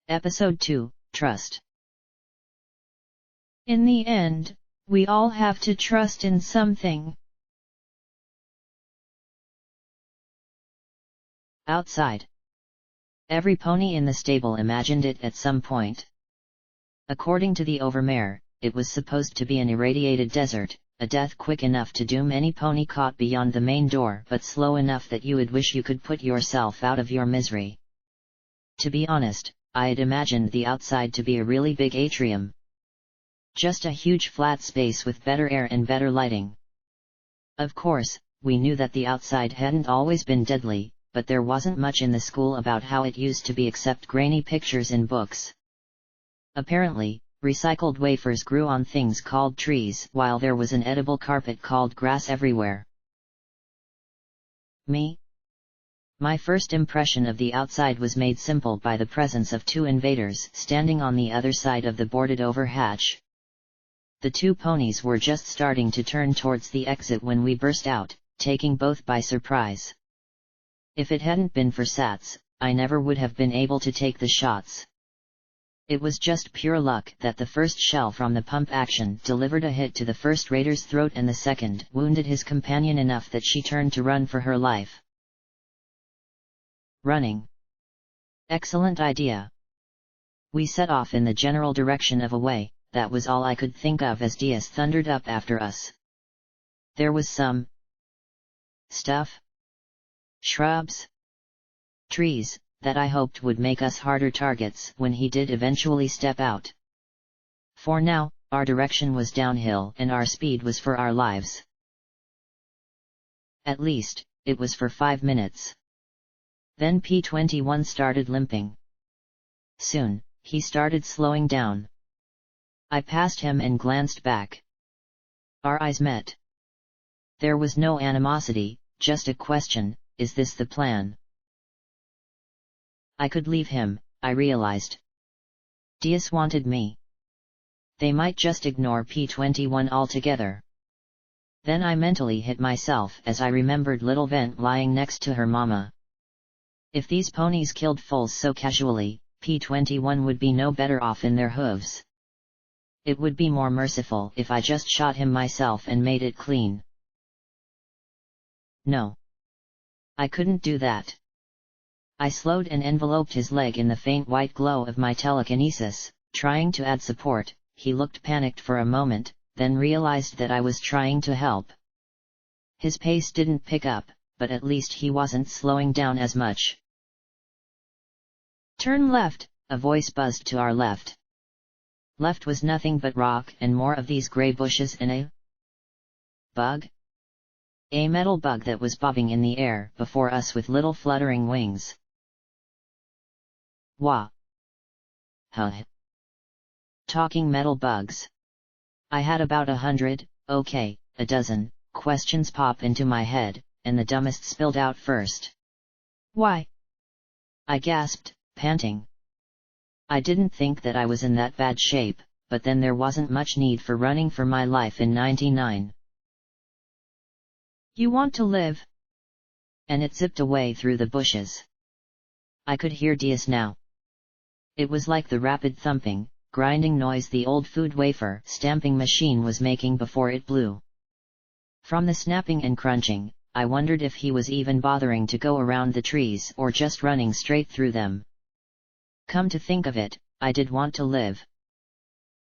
Episode 2, Trust. In the end, we all have to trust in something. Outside. Every pony in the stable imagined it at some point. According to the overmare, it was supposed to be an irradiated desert, a death quick enough to doom any pony caught beyond the main door but slow enough that you would wish you could put yourself out of your misery. To be honest, I had imagined the outside to be a really big atrium. Just a huge flat space with better air and better lighting. Of course, we knew that the outside hadn't always been deadly, but there wasn't much in the school about how it used to be except grainy pictures in books. Apparently, recycled wafers grew on things called trees, while there was an edible carpet called grass everywhere. Me? My first impression of the outside was made simple by the presence of two invaders standing on the other side of the boarded-over hatch. The two ponies were just starting to turn towards the exit when we burst out, taking both by surprise. If it hadn't been for Sats, I never would have been able to take the shots. It was just pure luck that the first shell from the pump action delivered a hit to the first raider's throat and the second wounded his companion enough that she turned to run for her life. Running. Excellent idea. We set off in the general direction of away. That was all I could think of as Diaz thundered up after us. There was some stuff, shrubs, trees, that I hoped would make us harder targets when he did eventually step out. For now, our direction was downhill and our speed was for our lives. At least, it was for 5 minutes. Then P-21 started limping. Soon, he started slowing down. I passed him and glanced back. Our eyes met. There was no animosity, just a question, is this the plan? I could leave him, I realized. Diaz wanted me. They might just ignore P-21 altogether. Then I mentally hit myself as I remembered Little Vent lying next to her mama. If these ponies killed foals so casually, P-21 would be no better off in their hooves. It would be more merciful if I just shot him myself and made it clean. No. I couldn't do that. I slowed and enveloped his leg in the faint white glow of my telekinesis, trying to add support. He looked panicked for a moment, then realized that I was trying to help. His pace didn't pick up, but at least he wasn't slowing down as much. Turn left, a voice buzzed to our left. Left was nothing but rock and more of these gray bushes and a bug? A metal bug that was bobbing in the air before us with little fluttering wings. Wah! Huh. Talking metal bugs. I had about 100, okay, a dozen, questions pop into my head, and the dumbest spilled out first. Why? I gasped, panting. I didn't think that I was in that bad shape, but then there wasn't much need for running for my life in '99. You want to live? And it zipped away through the bushes. I could hear Diaz now. It was like the rapid thumping, grinding noise the old food wafer stamping machine was making before it blew. From the snapping and crunching, I wondered if he was even bothering to go around the trees or just running straight through them. Come to think of it, I did want to live.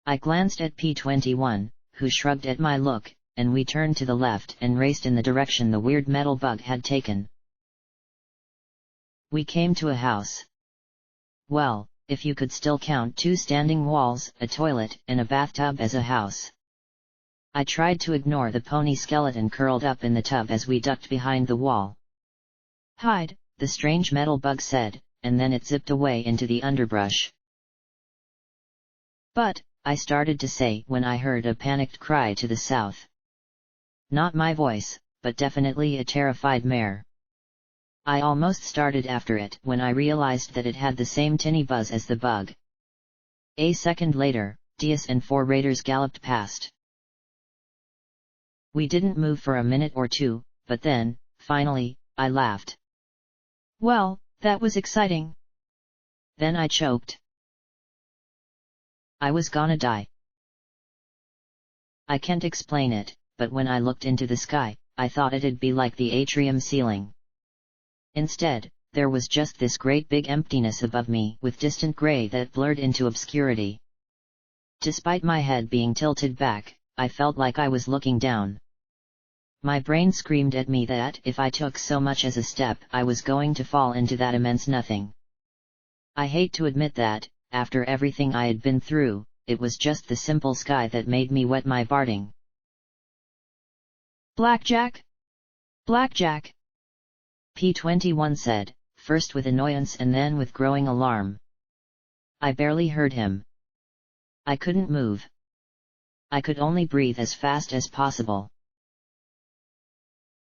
I glanced at P-21, who shrugged at my look, and we turned to the left and raced in the direction the weird metal bug had taken. We came to a house. Well, if you could still count 2 standing walls, a toilet, and a bathtub as a house. I tried to ignore the pony skeleton curled up in the tub as we ducked behind the wall. Hide, the strange metal bug said, and then it zipped away into the underbrush. But, I started to say when I heard a panicked cry to the south. Not my voice, but definitely a terrified mare. I almost started after it when I realized that it had the same tinny buzz as the bug. A second later, Diaz and 4 raiders galloped past. We didn't move for a minute or two, but then, finally, I laughed. Well, that was exciting. Then I choked. I was gonna die. I can't explain it, but when I looked into the sky, I thought it'd be like the atrium ceiling. Instead, there was just this great big emptiness above me with distant gray that blurred into obscurity. Despite my head being tilted back, I felt like I was looking down. My brain screamed at me that if I took so much as a step I was going to fall into that immense nothing. I hate to admit that, after everything I had been through, it was just the simple sky that made me wet my farting. Blackjack? Blackjack! P21 said, first with annoyance and then with growing alarm. I barely heard him. I couldn't move. I could only breathe as fast as possible.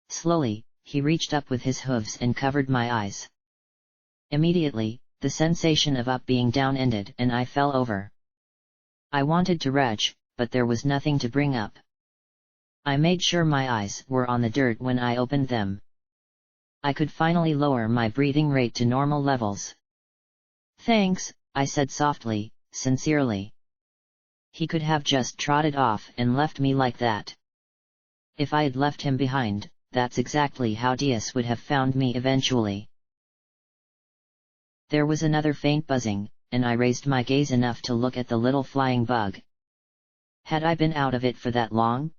Slowly, he reached up with his hooves and covered my eyes. Immediately, the sensation of up being down ended and I fell over. I wanted to retch, but there was nothing to bring up. I made sure my eyes were on the dirt when I opened them. I could finally lower my breathing rate to normal levels. Thanks, I said softly, sincerely. He could have just trotted off and left me like that. If I had left him behind, that's exactly how Diaz would have found me eventually. There was another faint buzzing, and I raised my gaze enough to look at the little flying bug. Had I been out of it for that long?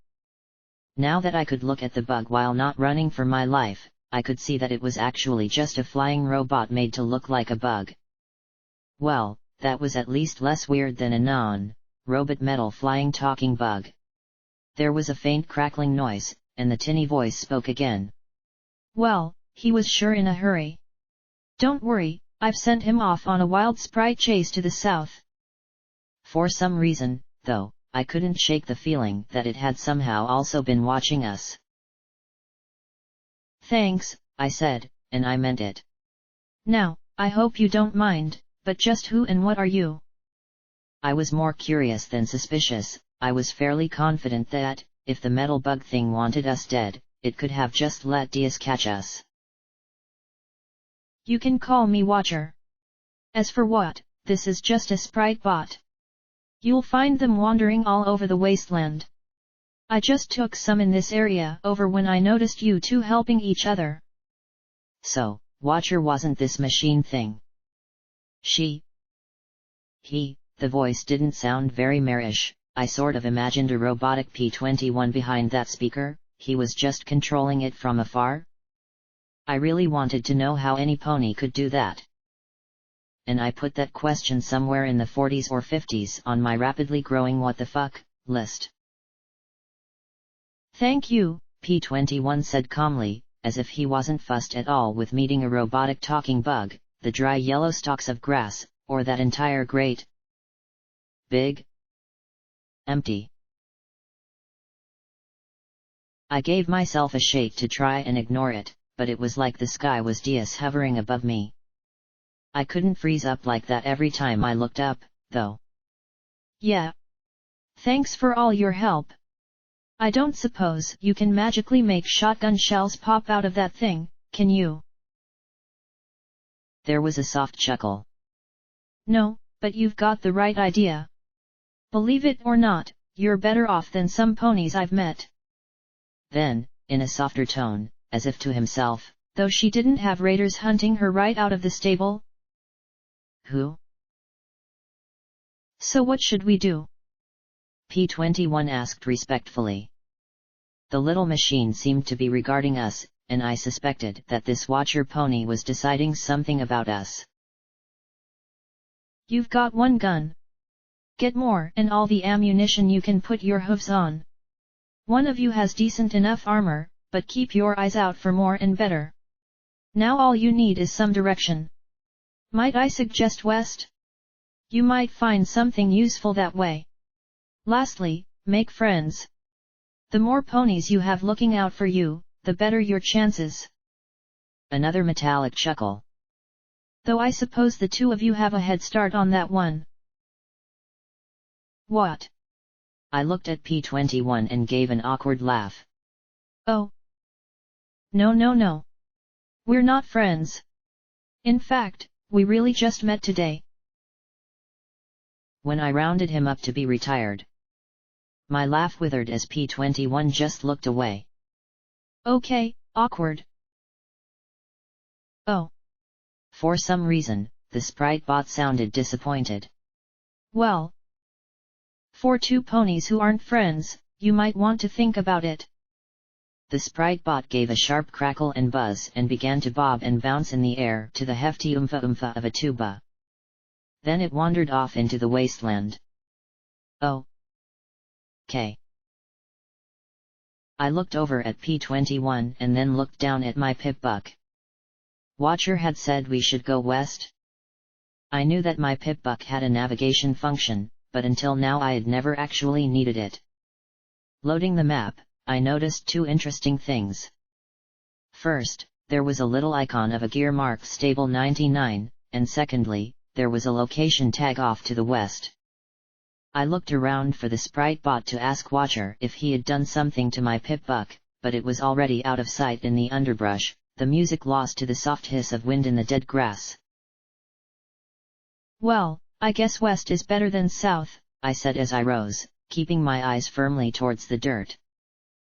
Now that I could look at the bug while not running for my life, I could see that it was actually just a flying robot made to look like a bug. Well, that was at least less weird than a non-robot metal flying talking bug. There was a faint crackling noise, and the tinny voice spoke again. Well, he was sure in a hurry. Don't worry, I've sent him off on a wild sprite chase to the south. For some reason, though, I couldn't shake the feeling that it had somehow also been watching us. Thanks, I said, and I meant it. Now, I hope you don't mind, but just who and what are you? I was more curious than suspicious. I was fairly confident that, if the metal bug thing wanted us dead, it could have just let Diaz catch us. You can call me Watcher. As for what, this is just a sprite bot. You'll find them wandering all over the wasteland. I just took some in this area over when I noticed you two helping each other. So, Watcher wasn't this machine thing. He, the voice didn't sound very marish. I sort of imagined a robotic P21 behind that speaker. He was just controlling it from afar. I really wanted to know how any pony could do that. And I put that question somewhere in the 40s or 50s on my rapidly growing what the fuck list. Thank you, P21 said calmly, as if he wasn't fussed at all with meeting a robotic talking bug, the dry yellow stalks of grass, or that entire great, big, empty. I gave myself a shake to try and ignore it, but it was like the sky was Diaz hovering above me. I couldn't freeze up like that every time I looked up, though. Yeah. Thanks for all your help. I don't suppose you can magically make shotgun shells pop out of that thing, can you? There was a soft chuckle. No, but you've got the right idea. Believe it or not, you're better off than some ponies I've met. Then, in a softer tone, as if to himself, though she didn't have raiders hunting her right out of the stable? Who? So what should we do? P21 asked respectfully. The little machine seemed to be regarding us, and I suspected that this Watcher pony was deciding something about us. You've got one gun. Get more and all the ammunition you can put your hooves on. One of you has decent enough armor, but keep your eyes out for more and better. Now all you need is some direction. Might I suggest west? You might find something useful that way. Lastly, make friends. The more ponies you have looking out for you, the better your chances. Another metallic chuckle. Though I suppose the two of you have a head start on that one. What? I looked at P21 and gave an awkward laugh. Oh. No. We're not friends. In fact, we really just met today. when I rounded him up to be retired. My laugh withered as P21 just looked away. Okay, awkward. Oh. For some reason, the sprite bot sounded disappointed. Well. For two ponies who aren't friends, you might want to think about it. The sprite bot gave a sharp crackle and buzz and began to bob and bounce in the air to the hefty oompha of a tuba. Then it wandered off into the wasteland. Oh. K. I looked over at P21 and then looked down at my Pip-Buck. Watcher had said we should go west. I knew that my Pip-Buck had a navigation function, but until now I had never actually needed it. Loading the map, I noticed two interesting things. First, there was a little icon of a gear marked Stable 99, and secondly, there was a location tag off to the west. I looked around for the sprite bot to ask Watcher if he had done something to my Pip-Buck, but it was already out of sight in the underbrush, the music lost to the soft hiss of wind in the dead grass. Well, I guess west is better than south, I said as I rose, keeping my eyes firmly towards the dirt.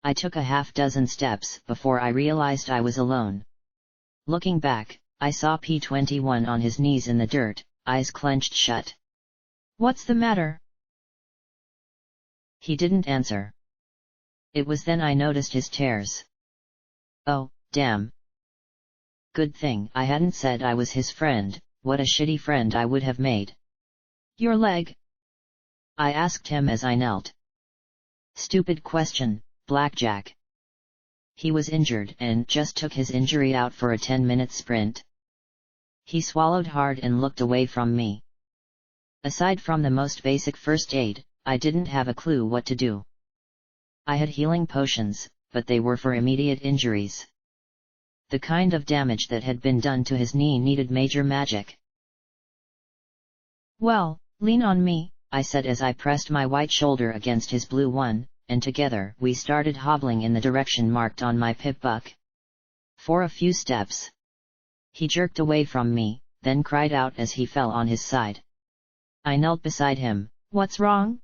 I took a half-dozen steps before I realized I was alone. Looking back, I saw P21 on his knees in the dirt, eyes clenched shut. What's the matter? He didn't answer. It was then I noticed his tears. Oh, damn. Good thing I hadn't said I was his friend, what a shitty friend I would have made. Your leg? I asked him as I knelt. Stupid question, Blackjack. He was injured and just took his injury out for a 10-minute sprint. He swallowed hard and looked away from me. Aside from the most basic first aid, I didn't have a clue what to do. I had healing potions, but they were for immediate injuries. The kind of damage that had been done to his knee needed major magic. Well, lean on me, I said as I pressed my white shoulder against his blue one, and together we started hobbling in the direction marked on my Pip-Buck. For a few steps. He jerked away from me, then cried out as he fell on his side. I knelt beside him. What's wrong?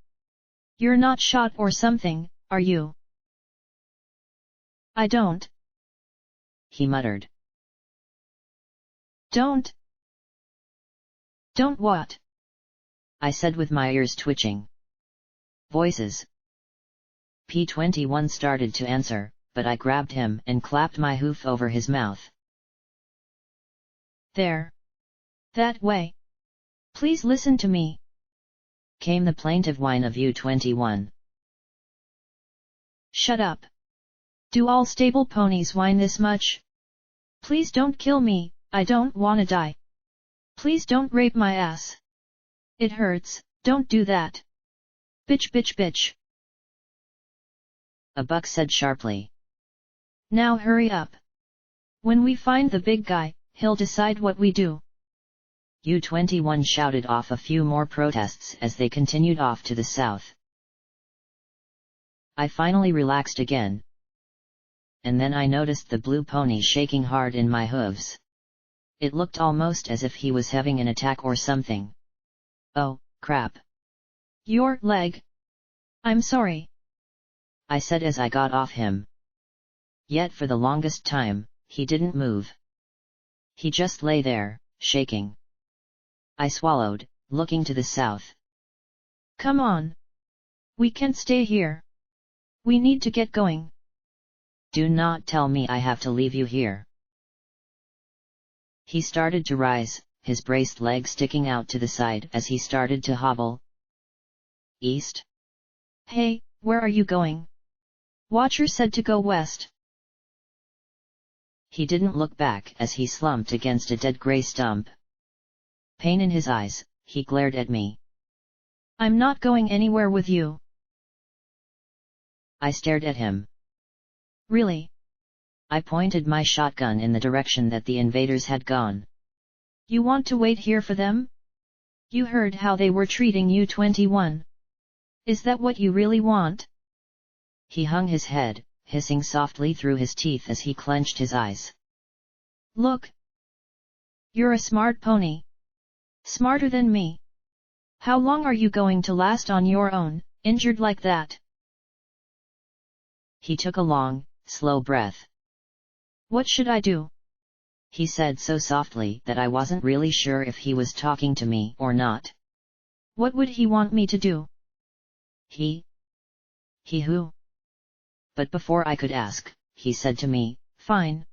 You're not shot or something, are you? I don't. He muttered. Don't what? I said with my ears twitching. Voices. P21 started to answer, but I grabbed him and clapped my hoof over his mouth. There. That way. Please listen to me. Came the plaintive whine of U21. Shut up. Do all stable ponies whine this much? Please don't kill me, I don't wanna die. Please don't rape my ass. It hurts, don't do that. Bitch bitch bitch. A buck said sharply. Now hurry up. When we find the big guy, he'll decide what we do. U21 shouted off a few more protests as they continued off to the south. I finally relaxed again. And then I noticed the blue pony shaking hard in my hooves. It looked almost as if he was having an attack or something. Oh, crap. Your leg? I'm sorry. I said as I got off him. Yet for the longest time, he didn't move. He just lay there, shaking. I swallowed, looking to the south. Come on. We can't stay here. We need to get going. Do not tell me I have to leave you here. He started to rise, his braced leg sticking out to the side as he started to hobble. East? Hey, where are you going? Watcher said to go west. He didn't look back as he slumped against a dead gray stump. Pain in his eyes, he glared at me. I'm not going anywhere with you. I stared at him. Really? I pointed my shotgun in the direction that the invaders had gone. You want to wait here for them? You heard how they were treating U21. Is that what you really want? He hung his head, hissing softly through his teeth as he clenched his eyes. Look. You're a smart pony. Smarter than me. How long are you going to last on your own, injured like that? He took a long, slow breath. What should I do? He said so softly that I wasn't really sure if he was talking to me or not. What would he want me to do? He who? But before I could ask, he said to me, Fine.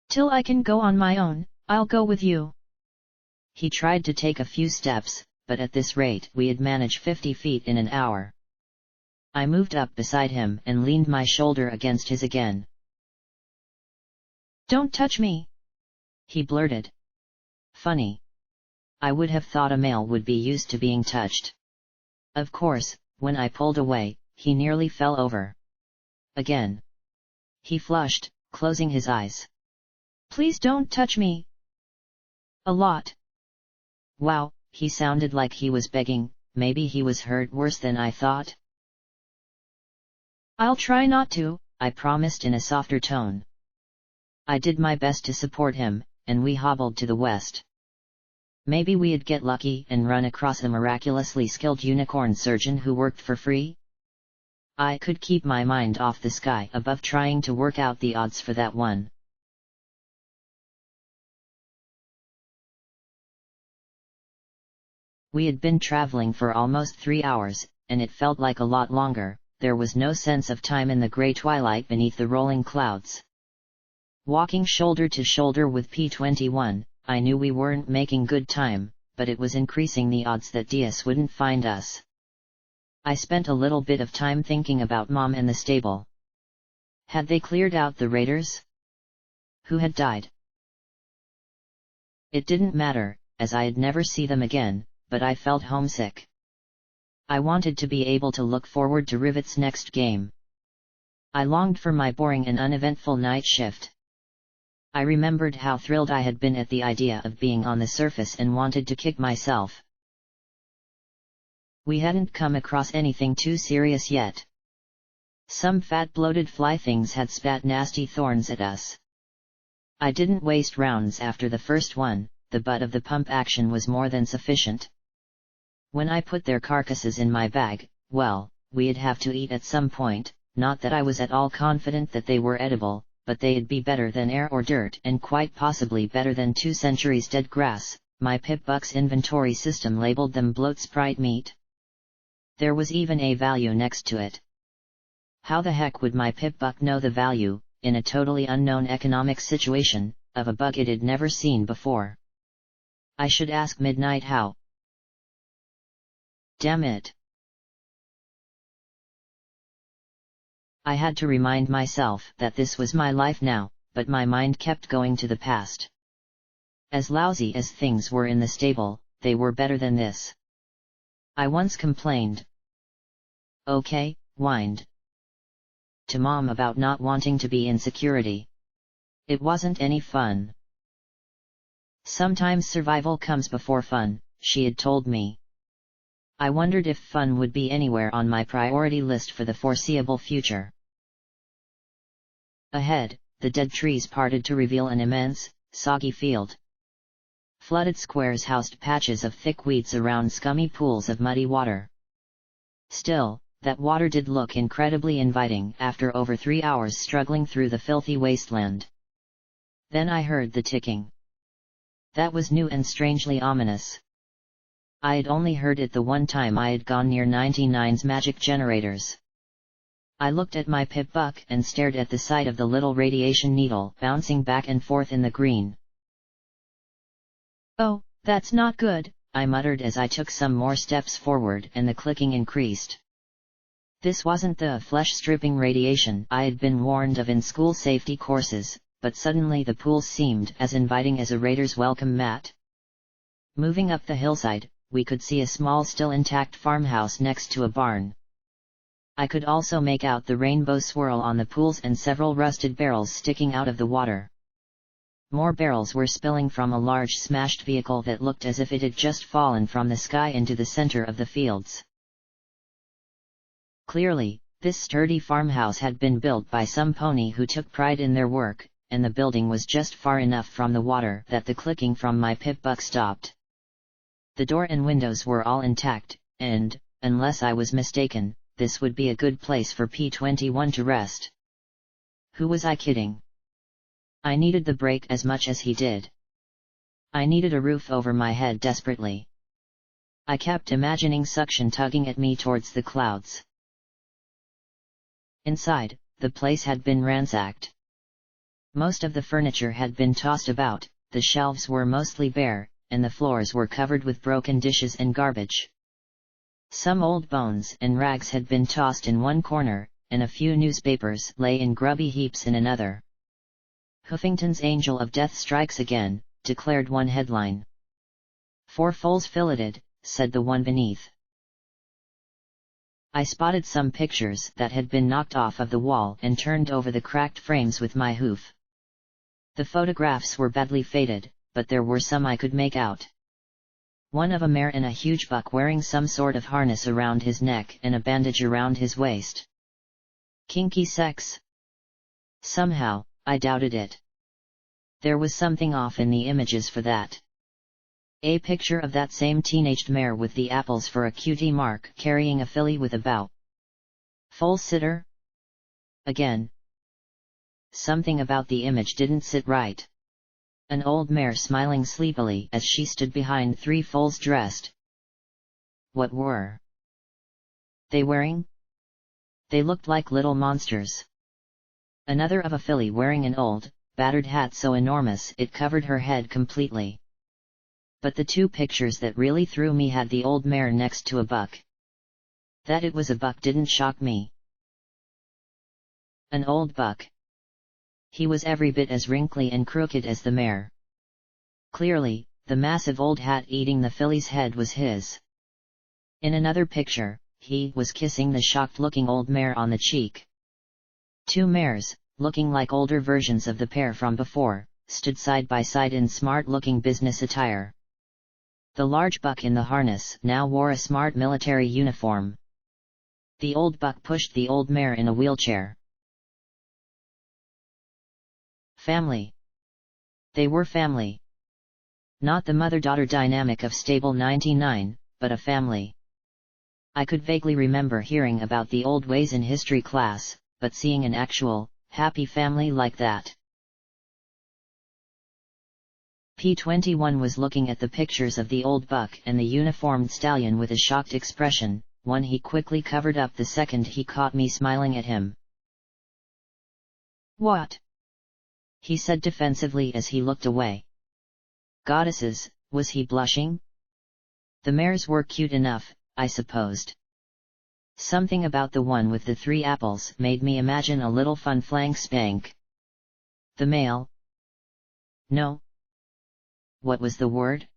Till I can go on my own, I'll go with you. He tried to take a few steps, but at this rate we'd manage 50 feet in an hour. I moved up beside him and leaned my shoulder against his again. Don't touch me, he blurted. Funny. I would have thought a male would be used to being touched. Of course, when I pulled away, he nearly fell over. Again. He flushed, closing his eyes. Please don't touch me. A lot. Wow, he sounded like he was begging. Maybe he was hurt worse than I thought. I'll try not to, I promised in a softer tone. I did my best to support him, and we hobbled to the west. Maybe we'd get lucky and run across a miraculously skilled unicorn surgeon who worked for free? I could keep my mind off the sky above trying to work out the odds for that one. We had been traveling for almost 3 hours, and it felt like a lot longer. There was no sense of time in the grey twilight beneath the rolling clouds. Walking shoulder to shoulder with P-21, I knew we weren't making good time, but it was increasing the odds that Diaz wouldn't find us. I spent a little bit of time thinking about Mom and the stable. Had they cleared out the raiders? Who had died? It didn't matter, as I'd never see them again, but I felt homesick. I wanted to be able to look forward to Rivet's next game. I longed for my boring and uneventful night shift. I remembered how thrilled I had been at the idea of being on the surface and wanted to kick myself. We hadn't come across anything too serious yet. Some fat bloated fly things had spat nasty thorns at us. I didn't waste rounds after the first one, the butt of the pump action was more than sufficient. When I put their carcasses in my bag, well, we'd have to eat at some point, not that I was at all confident that they were edible, but they'd be better than air or dirt and quite possibly better than 2 centuries dead grass. My Pip-Buck's inventory system labeled them bloat sprite meat. There was even a value next to it. How the heck would my Pip-Buck know the value, in a totally unknown economic situation, of a bug it'd never seen before? I should ask Midnight how. Damn it. I had to remind myself that this was my life now, but my mind kept going to the past. As lousy as things were in the stable, they were better than this. I once complained. Okay, whined. To Mom about not wanting to be in security. It wasn't any fun. Sometimes survival comes before fun, she had told me. I wondered if fun would be anywhere on my priority list for the foreseeable future. Ahead, the dead trees parted to reveal an immense, soggy field. Flooded squares housed patches of thick weeds around scummy pools of muddy water. Still, that water did look incredibly inviting after over 3 hours struggling through the filthy wasteland. Then I heard the ticking. That was new and strangely ominous. I had only heard it the one time I had gone near 99's magic generators. I looked at my Pip-Buck and stared at the sight of the little radiation needle bouncing back and forth in the green. Oh, that's not good, I muttered as I took some more steps forward and the clicking increased. This wasn't the flesh-stripping radiation I had been warned of in school safety courses, but suddenly the pools seemed as inviting as a raider's welcome mat. Moving up the hillside, we could see a small still intact farmhouse next to a barn. I could also make out the rainbow swirl on the pools and several rusted barrels sticking out of the water. More barrels were spilling from a large smashed vehicle that looked as if it had just fallen from the sky into the center of the fields. Clearly, this sturdy farmhouse had been built by some pony who took pride in their work, and the building was just far enough from the water that the clicking from my Pip-Buck stopped. The door and windows were all intact, and, unless I was mistaken, this would be a good place for P-21 to rest. Who was I kidding? I needed the break as much as he did. I needed a roof over my head desperately. I kept imagining suction tugging at me towards the clouds. Inside, the place had been ransacked. Most of the furniture had been tossed about, the shelves were mostly bare, and the floors were covered with broken dishes and garbage. Some old bones and rags had been tossed in one corner, and a few newspapers lay in grubby heaps in another. Huffington's Angel of Death strikes again, declared one headline. 4 foals filleted, said the one beneath. I spotted some pictures that had been knocked off of the wall and turned over the cracked frames with my hoof. The photographs were badly faded, but there were some I could make out. One of a mare and a huge buck wearing some sort of harness around his neck and a bandage around his waist. Kinky sex? Somehow, I doubted it. There was something off in the images for that. A picture of that same teenaged mare with the apples for a cutie mark carrying a filly with a bow. Foal sitter? Again. Something about the image didn't sit right. An old mare smiling sleepily as she stood behind 3 foals dressed. What were they wearing? They looked like little monsters. Another of a filly wearing an old, battered hat so enormous it covered her head completely. But the 2 pictures that really threw me had the old mare next to a buck. That it was a buck didn't shock me. An old buck. He was every bit as wrinkly and crooked as the mare. Clearly, the massive old hat eating the filly's head was his. In another picture, he was kissing the shocked-looking old mare on the cheek. 2 mares, looking like older versions of the pair from before, stood side by side in smart-looking business attire. The large buck in the harness now wore a smart military uniform. The old buck pushed the old mare in a wheelchair. Family. They were family. Not the mother-daughter dynamic of Stable 99, but a family. I could vaguely remember hearing about the old ways in history class, but seeing an actual, happy family like that. P-21 was looking at the pictures of the old buck and the uniformed stallion with a shocked expression, one he quickly covered up the second he caught me smiling at him. What? He said defensively as he looked away. Goddesses, was he blushing? The mares were cute enough, I supposed. Something about the one with the 3 apples made me imagine a little fun flank spank. The male? No. What was the word?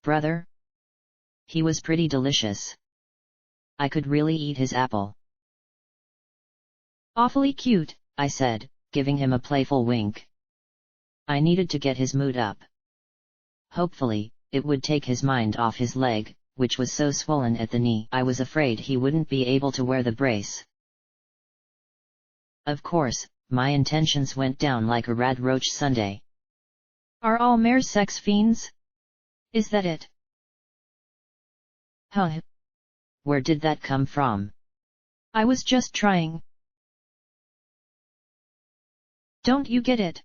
Brother? He was pretty delicious. I could really eat his apple. Awfully cute, I said, giving him a playful wink. I needed to get his mood up. Hopefully, it would take his mind off his leg, which was so swollen at the knee I was afraid he wouldn't be able to wear the brace. Of course, my intentions went down like a rad roach sundae. Are all mares sex fiends? Is that it? Huh? Where did that come from? I was just trying. Don't you get it?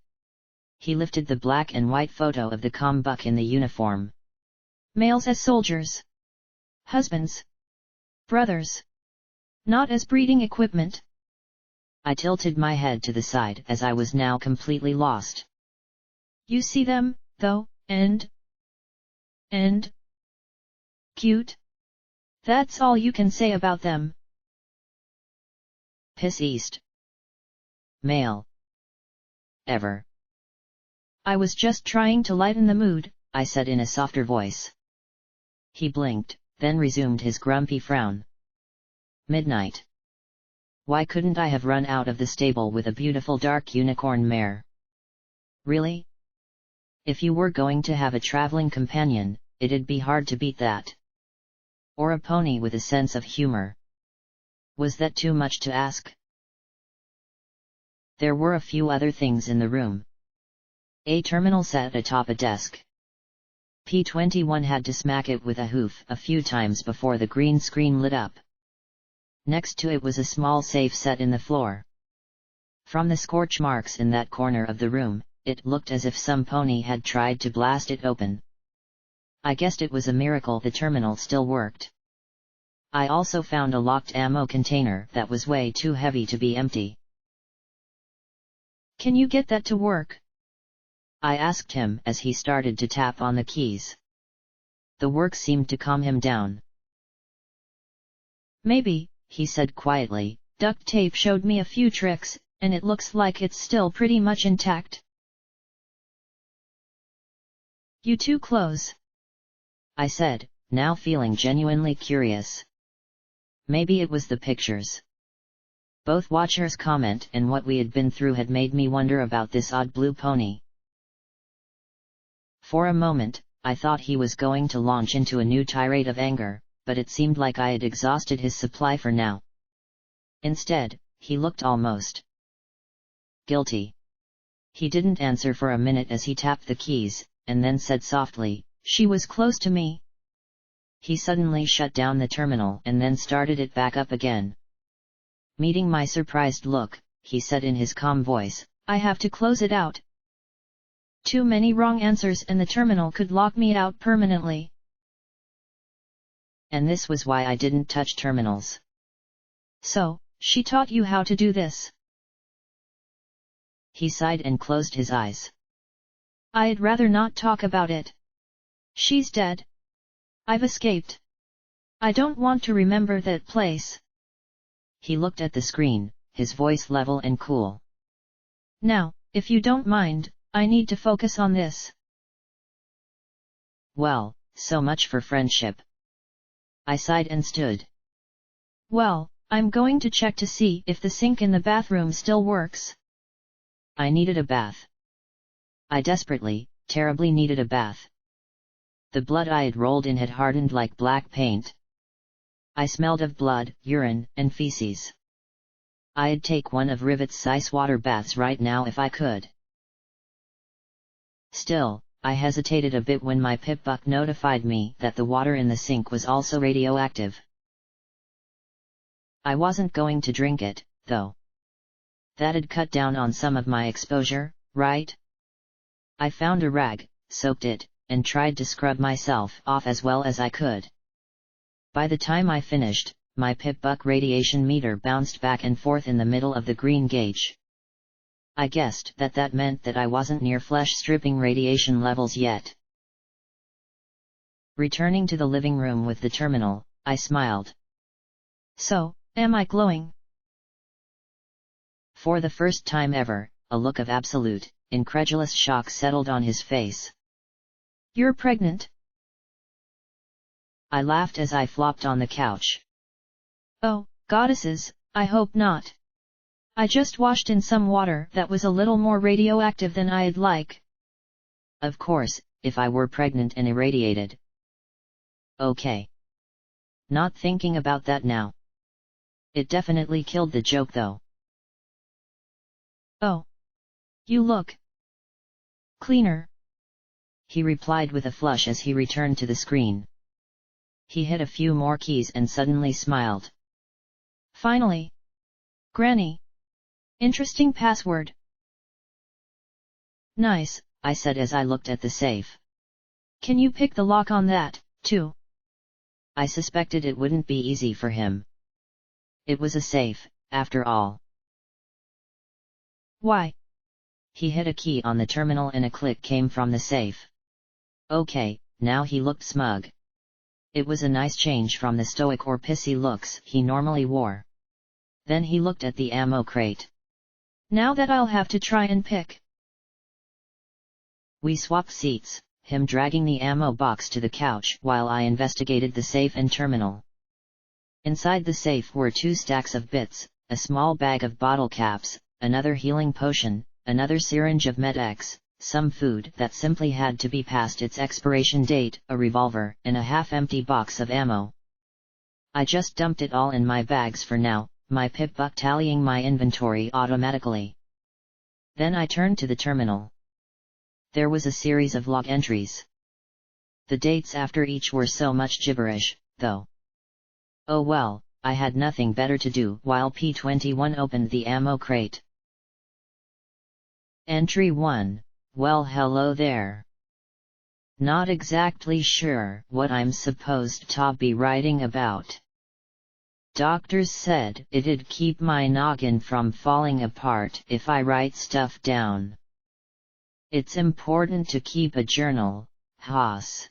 He lifted the black and white photo of the calm buck in the uniform. Males as soldiers. Husbands. Brothers. Not as breeding equipment. I tilted my head to the side as I was now completely lost. You see them, though, and cute? That's all you can say about them. Piss east. Male. Ever. I was just trying to lighten the mood, I said in a softer voice. He blinked, then resumed his grumpy frown. Midnight. Why couldn't I have run out of the stable with a beautiful dark unicorn mare? Really? If you were going to have a traveling companion, it'd be hard to beat that. Or a pony with a sense of humor. Was that too much to ask? There were a few other things in the room. A terminal sat atop a desk. P21 had to smack it with a hoof a few times before the green screen lit up. Next to it was a small safe set in the floor. From the scorch marks in that corner of the room, it looked as if some pony had tried to blast it open. I guessed it was a miracle the terminal still worked. I also found a locked ammo container that was way too heavy to be empty. "Can you get that to work?" I asked him as he started to tap on the keys. The work seemed to calm him down. "Maybe," he said quietly. "Duct tape showed me a few tricks, and it looks like it's still pretty much intact." "You too close," I said, now feeling genuinely curious. Maybe it was the pictures. Both watchers' comment and what we had been through had made me wonder about this odd blue pony. For a moment, I thought he was going to launch into a new tirade of anger, but it seemed like I had exhausted his supply for now. Instead, he looked almost guilty. He didn't answer for a minute as he tapped the keys, and then said softly, "She was close to me." He suddenly shut down the terminal and then started it back up again. Meeting my surprised look, he said in his calm voice, "I have to close it out. Too many wrong answers and the terminal could lock me out permanently." And this was why I didn't touch terminals. "So, she taught you how to do this?" He sighed and closed his eyes. "I'd rather not talk about it. She's dead. I've escaped. I don't want to remember that place." He looked at the screen, his voice level and cool. "Now, if you don't mind, I need to focus on this." Well, so much for friendship. I sighed and stood. "Well, I'm going to check to see if the sink in the bathroom still works." I needed a bath. I desperately, terribly needed a bath. The blood I had rolled in had hardened like black paint. I smelled of blood, urine, and feces. I'd take one of Rivet's ice water baths right now if I could. Still, I hesitated a bit when my pip-buck notified me that the water in the sink was also radioactive. I wasn't going to drink it, though. That'd cut down on some of my exposure, right? I found a rag, soaked it, and tried to scrub myself off as well as I could. By the time I finished, my pip-buck radiation meter bounced back and forth in the middle of the green gauge. I guessed that meant that I wasn't near flesh-stripping radiation levels yet. Returning to the living room with the terminal, I smiled. "So, am I glowing?" For the first time ever, a look of absolute, incredulous shock settled on his face. "You're pregnant?" I laughed as I flopped on the couch. "Oh, goddesses, I hope not. I just washed in some water that was a little more radioactive than I'd like." Of course, if I were pregnant and irradiated. Okay. Not thinking about that now. It definitely killed the joke though. "Oh. You look cleaner," he replied with a flush as he returned to the screen. He hit a few more keys and suddenly smiled. "Finally. Granny. Interesting password." "Nice," I said as I looked at the safe. "Can you pick the lock on that, too?" I suspected it wouldn't be easy for him. It was a safe, after all. "Why?" He hit a key on the terminal and a click came from the safe. Okay, now he looked smug. It was a nice change from the stoic or pissy looks he normally wore. Then he looked at the ammo crate. "Now that I'll have to try and pick." We swapped seats, him dragging the ammo box to the couch while I investigated the safe and terminal. Inside the safe were 2 stacks of bits, a small bag of bottle caps, another healing potion, another syringe of Med-X, some food that simply had to be past its expiration date, a revolver, and a half-empty box of ammo. I just dumped it all in my bags for now, my pip-buck tallying my inventory automatically. Then I turned to the terminal. There was a series of log entries. The dates after each were so much gibberish, though. Oh well, I had nothing better to do while P21 opened the ammo crate. Entry 1, well hello there. Not exactly sure what I'm supposed to be writing about. Doctors said it'd keep my noggin from falling apart if I write stuff down. It's important to keep a journal, Haas.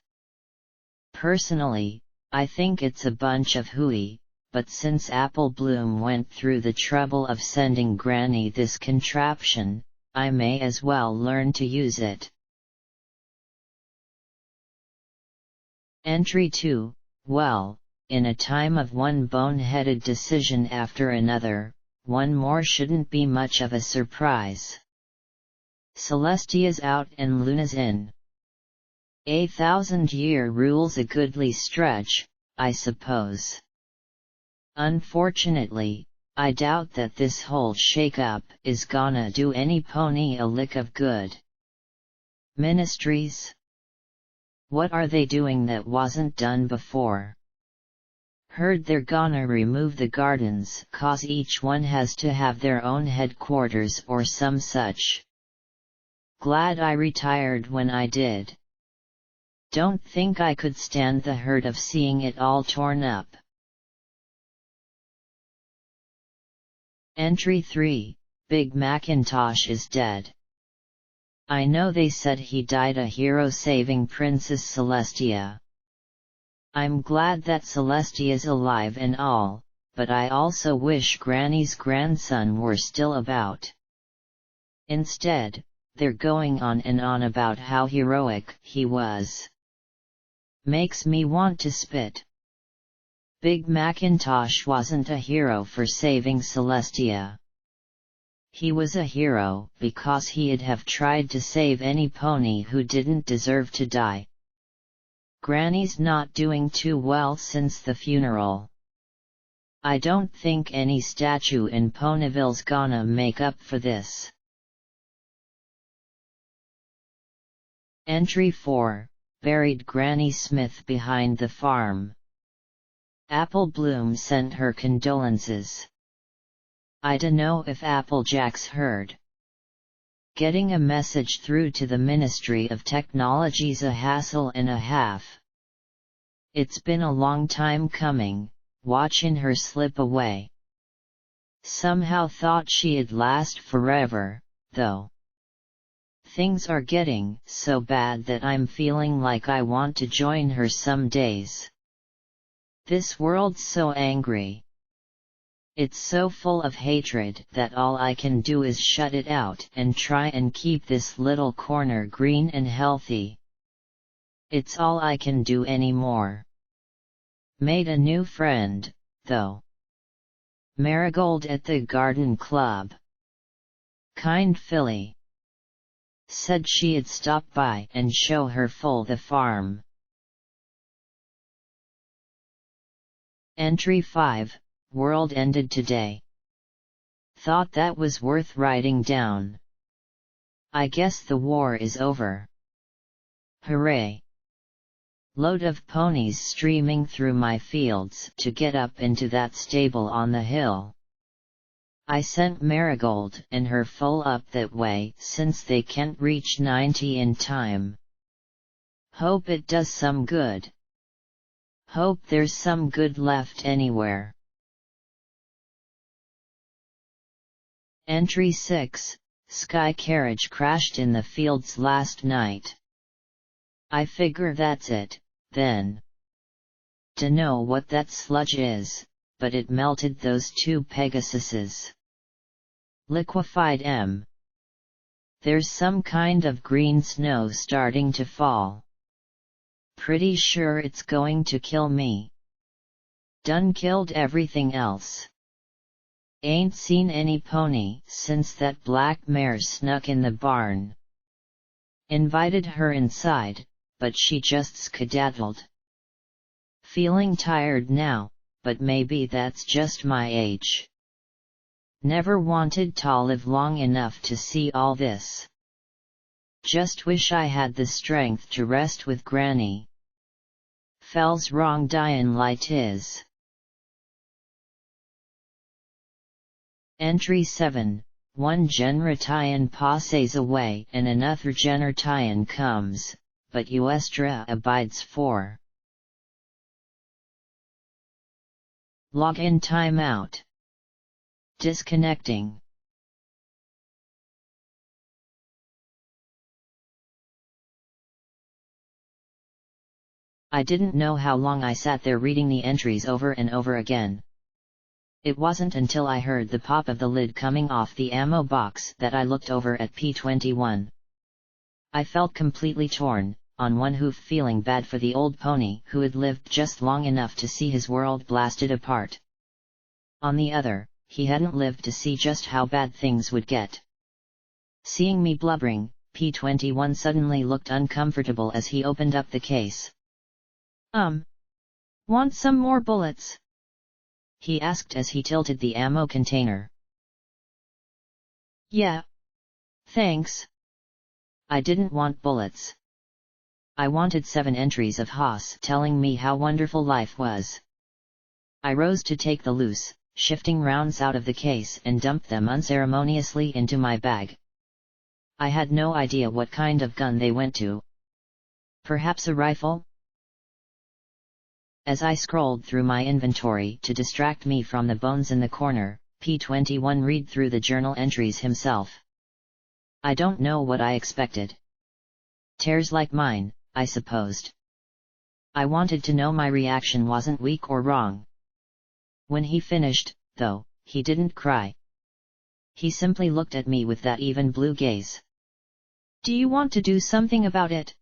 Personally, I think it's a bunch of hooey, but since Apple Bloom went through the trouble of sending Granny this contraption, I may as well learn to use it. Entry 2, well, in a time of one boneheaded decision after another, one more shouldn't be much of a surprise. Celestia's out and Luna's in. 1,000-year rule's a goodly stretch, I suppose. Unfortunately, I doubt that this whole shake-up is gonna do any pony a lick of good. Ministries? What are they doing that wasn't done before? Heard they're gonna remove the gardens 'cause each one has to have their own headquarters or some such. Glad I retired when I did. Don't think I could stand the hurt of seeing it all torn up. Entry 3, Big Macintosh is dead. I know they said he died a hero saving Princess Celestia. I'm glad that Celestia's alive and all, but I also wish Granny's grandson were still about. Instead, they're going on and on about how heroic he was. Makes me want to spit. Big Macintosh wasn't a hero for saving Celestia. He was a hero because he'd have tried to save any pony who didn't deserve to die. Granny's not doing too well since the funeral. I don't think any statue in Ponyville's gonna make up for this. Entry 4, buried Granny Smith behind the farm. Apple Bloom sent her condolences. I dunno if Applejack's heard. Getting a message through to the Ministry of Technology's a hassle and a half. It's been a long time coming, watching her slip away. Somehow thought she'd last forever, though. Things are getting so bad that I'm feeling like I want to join her some days. This world's so angry. It's so full of hatred that all I can do is shut it out and try and keep this little corner green and healthy. It's all I can do anymore. Made a new friend, though. Marigold at the garden club. Kind filly. Said she'd stop by and show her full the farm. Entry 5, world ended today. Thought that was worth writing down. I guess the war is over. Hooray! Load of ponies streaming through my fields to get up into that stable on the hill. I sent Marigold and her foal up that way since they can't reach 90 in time. Hope it does some good. Hope there's some good left anywhere. Entry 6, Sky Carriage crashed in the fields last night. I figure that's it, then. Dunno what that sludge is, but it melted those two Pegasuses. Liquefied M. There's some kind of green snow starting to fall. Pretty sure it's going to kill me. Done killed everything else. Ain't seen any pony since that black mare snuck in the barn. Invited her inside, but she just skedaddled. Feeling tired now, but maybe that's just my age. Never wanted to live long enough to see all this. Just wish I had the strength to rest with Granny. Fells wrong dien li tis. Entry 7. One generation passes away and another generation comes, but Equestria abides for. Login timeout. Disconnecting. I didn't know how long I sat there reading the entries over and over again. It wasn't until I heard the pop of the lid coming off the ammo box that I looked over at P21. I felt completely torn, on one hoof feeling bad for the old pony who had lived just long enough to see his world blasted apart. On the other, he hadn't lived to see just how bad things would get. Seeing me blubbering, P21 suddenly looked uncomfortable as he opened up the case. Want some more bullets?" he asked as he tilted the ammo container. "Yeah. Thanks." I didn't want bullets. I wanted 7 entries of Haas telling me how wonderful life was. I rose to take the loose, shifting rounds out of the case and dumped them unceremoniously into my bag. I had no idea what kind of gun they went to. Perhaps a rifle? As I scrolled through my inventory to distract me from the bones in the corner, P21 read through the journal entries himself. I don't know what I expected. Tears like mine, I supposed. I wanted to know my reaction wasn't weak or wrong. When he finished, though, he didn't cry. He simply looked at me with that even blue gaze. "Do you want to do something about it?"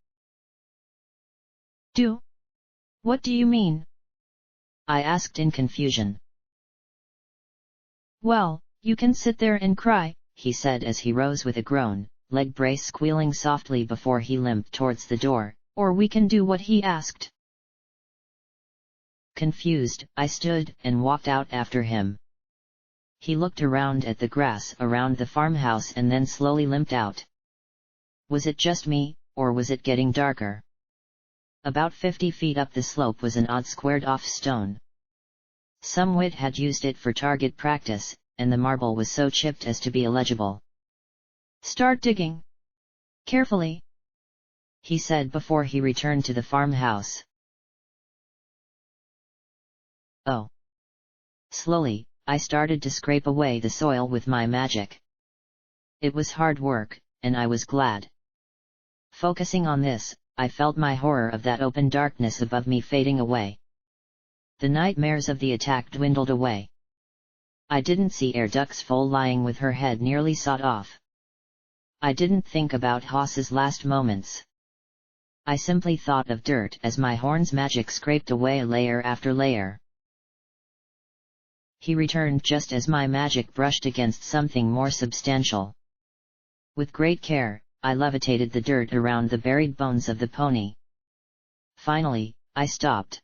"Do? What do you mean?" I asked in confusion. "Well, you can sit there and cry," he said as he rose with a groan, leg brace squealing softly before he limped towards the door, "or we can do what he asked." Confused, I stood and walked out after him. He looked around at the grass around the farmhouse and then slowly limped out. Was it just me, or was it getting darker? About 50 feet up the slope was an odd squared-off stone. Some wit had used it for target practice, and the marble was so chipped as to be illegible. "Start digging. Carefully," he said before he returned to the farmhouse. Oh. Slowly, I started to scrape away the soil with my magic. It was hard work, and I was glad. Focusing on this, I felt my horror of that open darkness above me fading away. The nightmares of the attack dwindled away. I didn't see Air Duck's foal lying with her head nearly sawed off. I didn't think about Haas's last moments. I simply thought of dirt as my horn's magic scraped away layer after layer. He returned just as my magic brushed against something more substantial. With great care, I levitated the dirt around the buried bones of the pony. Finally, I stopped.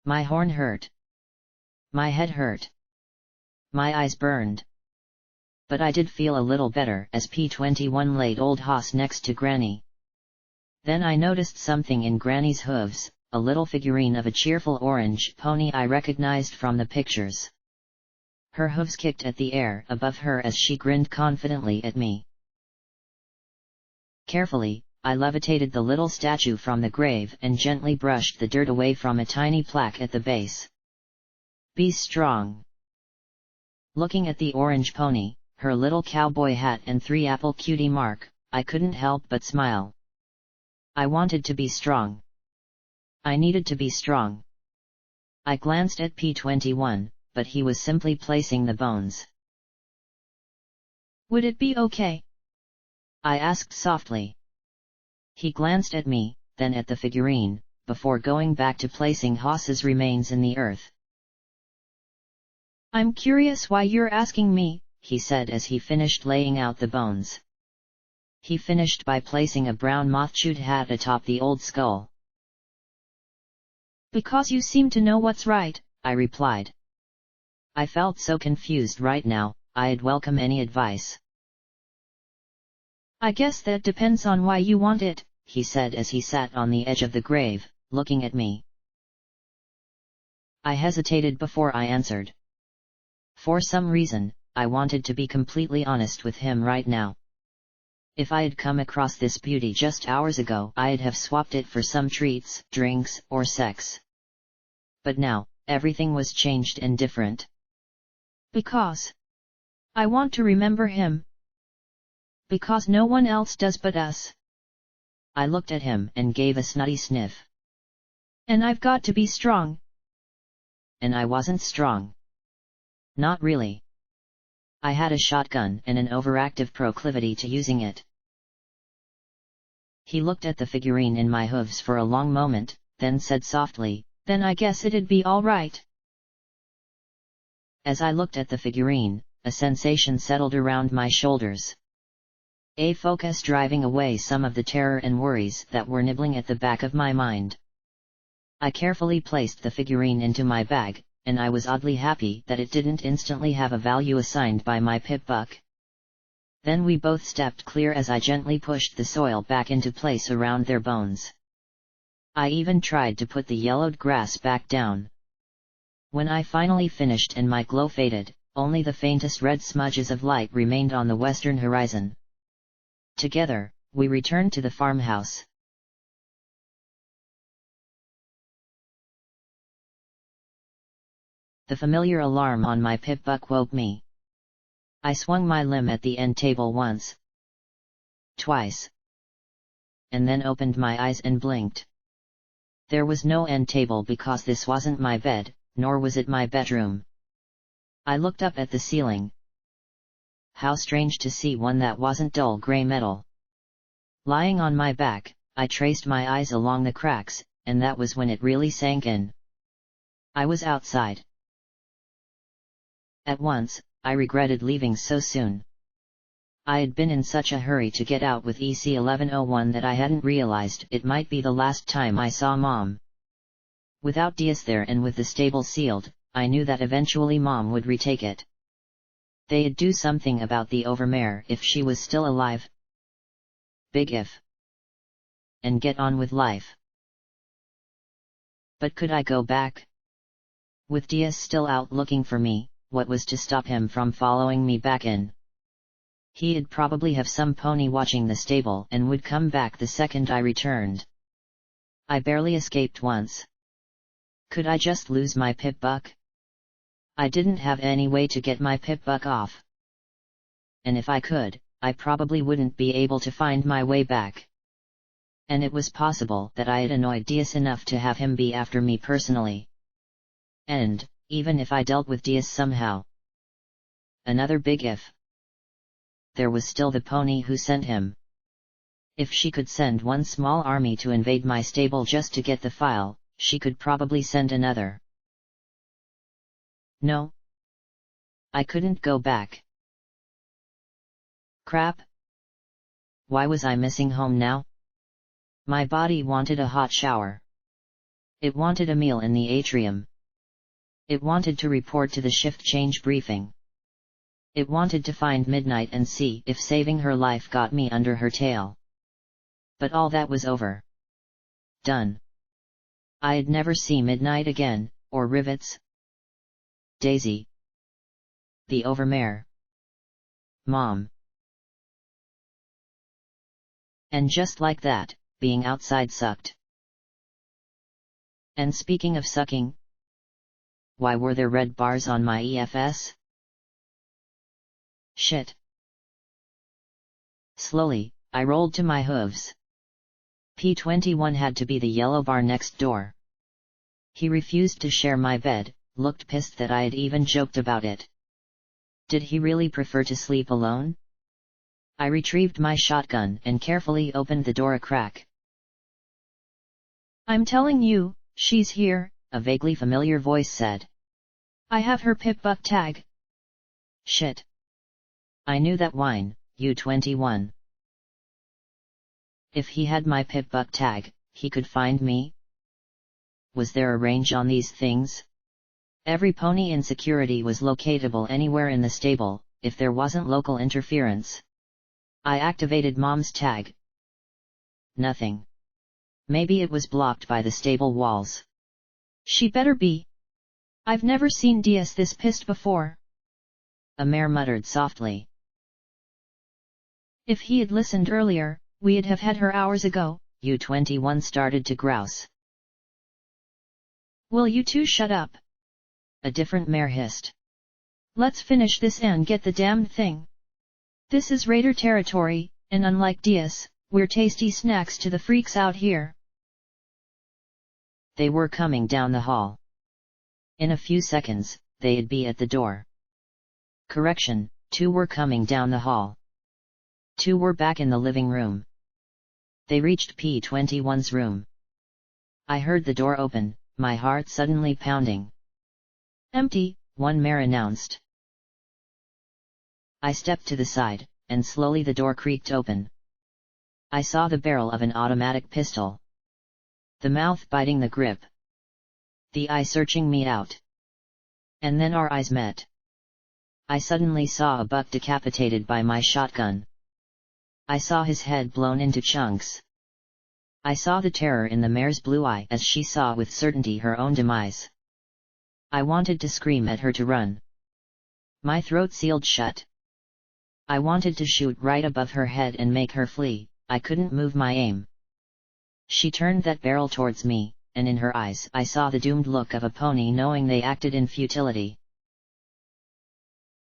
My horn hurt. My head hurt. My eyes burned. But I did feel a little better as P21 laid old Haas next to Granny. Then I noticed something in Granny's hooves, a little figurine of a cheerful orange pony I recognized from the pictures. Her hooves kicked at the air above her as she grinned confidently at me. Carefully, I levitated the little statue from the grave and gently brushed the dirt away from a tiny plaque at the base. "Be strong." Looking at the orange pony, her little cowboy hat and 3-apple cutie mark, I couldn't help but smile. I wanted to be strong. I needed to be strong. I glanced at P21, but he was simply placing the bones. "Would it be okay?" I asked softly. He glanced at me, then at the figurine, before going back to placing Haas's remains in the earth. "I'm curious why you're asking me," he said as he finished laying out the bones. He finished by placing a brown moth-chewed hat atop the old skull. "Because you seem to know what's right," I replied. I felt so confused right now, I'd welcome any advice. "I guess that depends on why you want it," he said as he sat on the edge of the grave, looking at me. I hesitated before I answered. For some reason, I wanted to be completely honest with him right now. If I had come across this beauty just hours ago, I'd have swapped it for some treats, drinks, or sex. But now, everything was changed and different. Because I want to remember him. Because no one else does but us. I looked at him and gave a snotty sniff. And I've got to be strong. And I wasn't strong. Not really. I had a shotgun and an overactive proclivity to using it. He looked at the figurine in my hooves for a long moment, then said softly, "Then I guess it'd be all right." As I looked at the figurine, a sensation settled around my shoulders. A focus driving away some of the terror and worries that were nibbling at the back of my mind. I carefully placed the figurine into my bag, and I was oddly happy that it didn't instantly have a value assigned by my pip-buck. Then we both stepped clear as I gently pushed the soil back into place around their bones. I even tried to put the yellowed grass back down. When I finally finished and my glow faded, only the faintest red smudges of light remained on the western horizon. Together, we returned to the farmhouse. The familiar alarm on my pip-buck woke me. I swung my limb at the end table once, twice, and then opened my eyes and blinked. There was no end table because this wasn't my bed, nor was it my bedroom. I looked up at the ceiling. How strange to see one that wasn't dull gray metal. Lying on my back, I traced my eyes along the cracks, and that was when it really sank in. I was outside. At once, I regretted leaving so soon. I had been in such a hurry to get out with EC 1101 that I hadn't realized it might be the last time I saw Mom. Without Diaz there and with the stable sealed, I knew that eventually Mom would retake it. They'd do something about the overmare if she was still alive. Big if. And get on with life. But could I go back? With Diaz still out looking for me, what was to stop him from following me back in? He'd probably have some pony watching the stable and would come back the second I returned. I barely escaped once. Could I just lose my pip-buck? I didn't have any way to get my pip-buck off. And if I could, I probably wouldn't be able to find my way back. And it was possible that I had annoyed Diaz enough to have him be after me personally. And, even if I dealt with Diaz somehow. Another big if. There was still the pony who sent him. If she could send one small army to invade my stable just to get the file, she could probably send another. No. I couldn't go back. Crap. Why was I missing home now? My body wanted a hot shower. It wanted a meal in the atrium. It wanted to report to the shift change briefing. It wanted to find Midnight and see if saving her life got me under her tail. But all that was over. Done. I'd never see Midnight again, or Rivets. Daisy. The overmare. Mom. And just like that, being outside sucked. And speaking of sucking, why were there red bars on my EFS? Shit. Slowly, I rolled to my hooves. P21 had to be the yellow bar next door. He refused to share my bed, looked pissed that I had even joked about it. Did he really prefer to sleep alone? I retrieved my shotgun and carefully opened the door a crack. "I'm telling you, she's here," a vaguely familiar voice said. "I have her pip-buck tag." Shit. I knew that whine, U21. If he had my pip-buck tag, he could find me? Was there a range on these things? Every pony in security was locatable anywhere in the stable, if there wasn't local interference. I activated Mom's tag. Nothing. Maybe it was blocked by the stable walls. "She better be." I've never seen DS this pissed before. Amer muttered softly. If he had listened earlier, we'd have had her hours ago, U-21 started to grouse. Will you two shut up? A different mare hissed. Let's finish this and get the damned thing. This is raider territory, and unlike DS, we're tasty snacks to the freaks out here. They were coming down the hall. In a few seconds, they'd be at the door. Correction, 2 were coming down the hall. 2 were back in the living room. They reached P-21's room. I heard the door open, my heart suddenly pounding. Empty, one mare announced. I stepped to the side, and slowly the door creaked open. I saw the barrel of an automatic pistol. The mouth biting the grip. The eye searching me out. And then our eyes met. I suddenly saw a buck decapitated by my shotgun. I saw his head blown into chunks. I saw the terror in the mare's blue eye as she saw with certainty her own demise. I wanted to scream at her to run. My throat sealed shut. I wanted to shoot right above her head and make her flee. I couldn't move my aim. She turned that barrel towards me, and in her eyes I saw the doomed look of a pony knowing they acted in futility.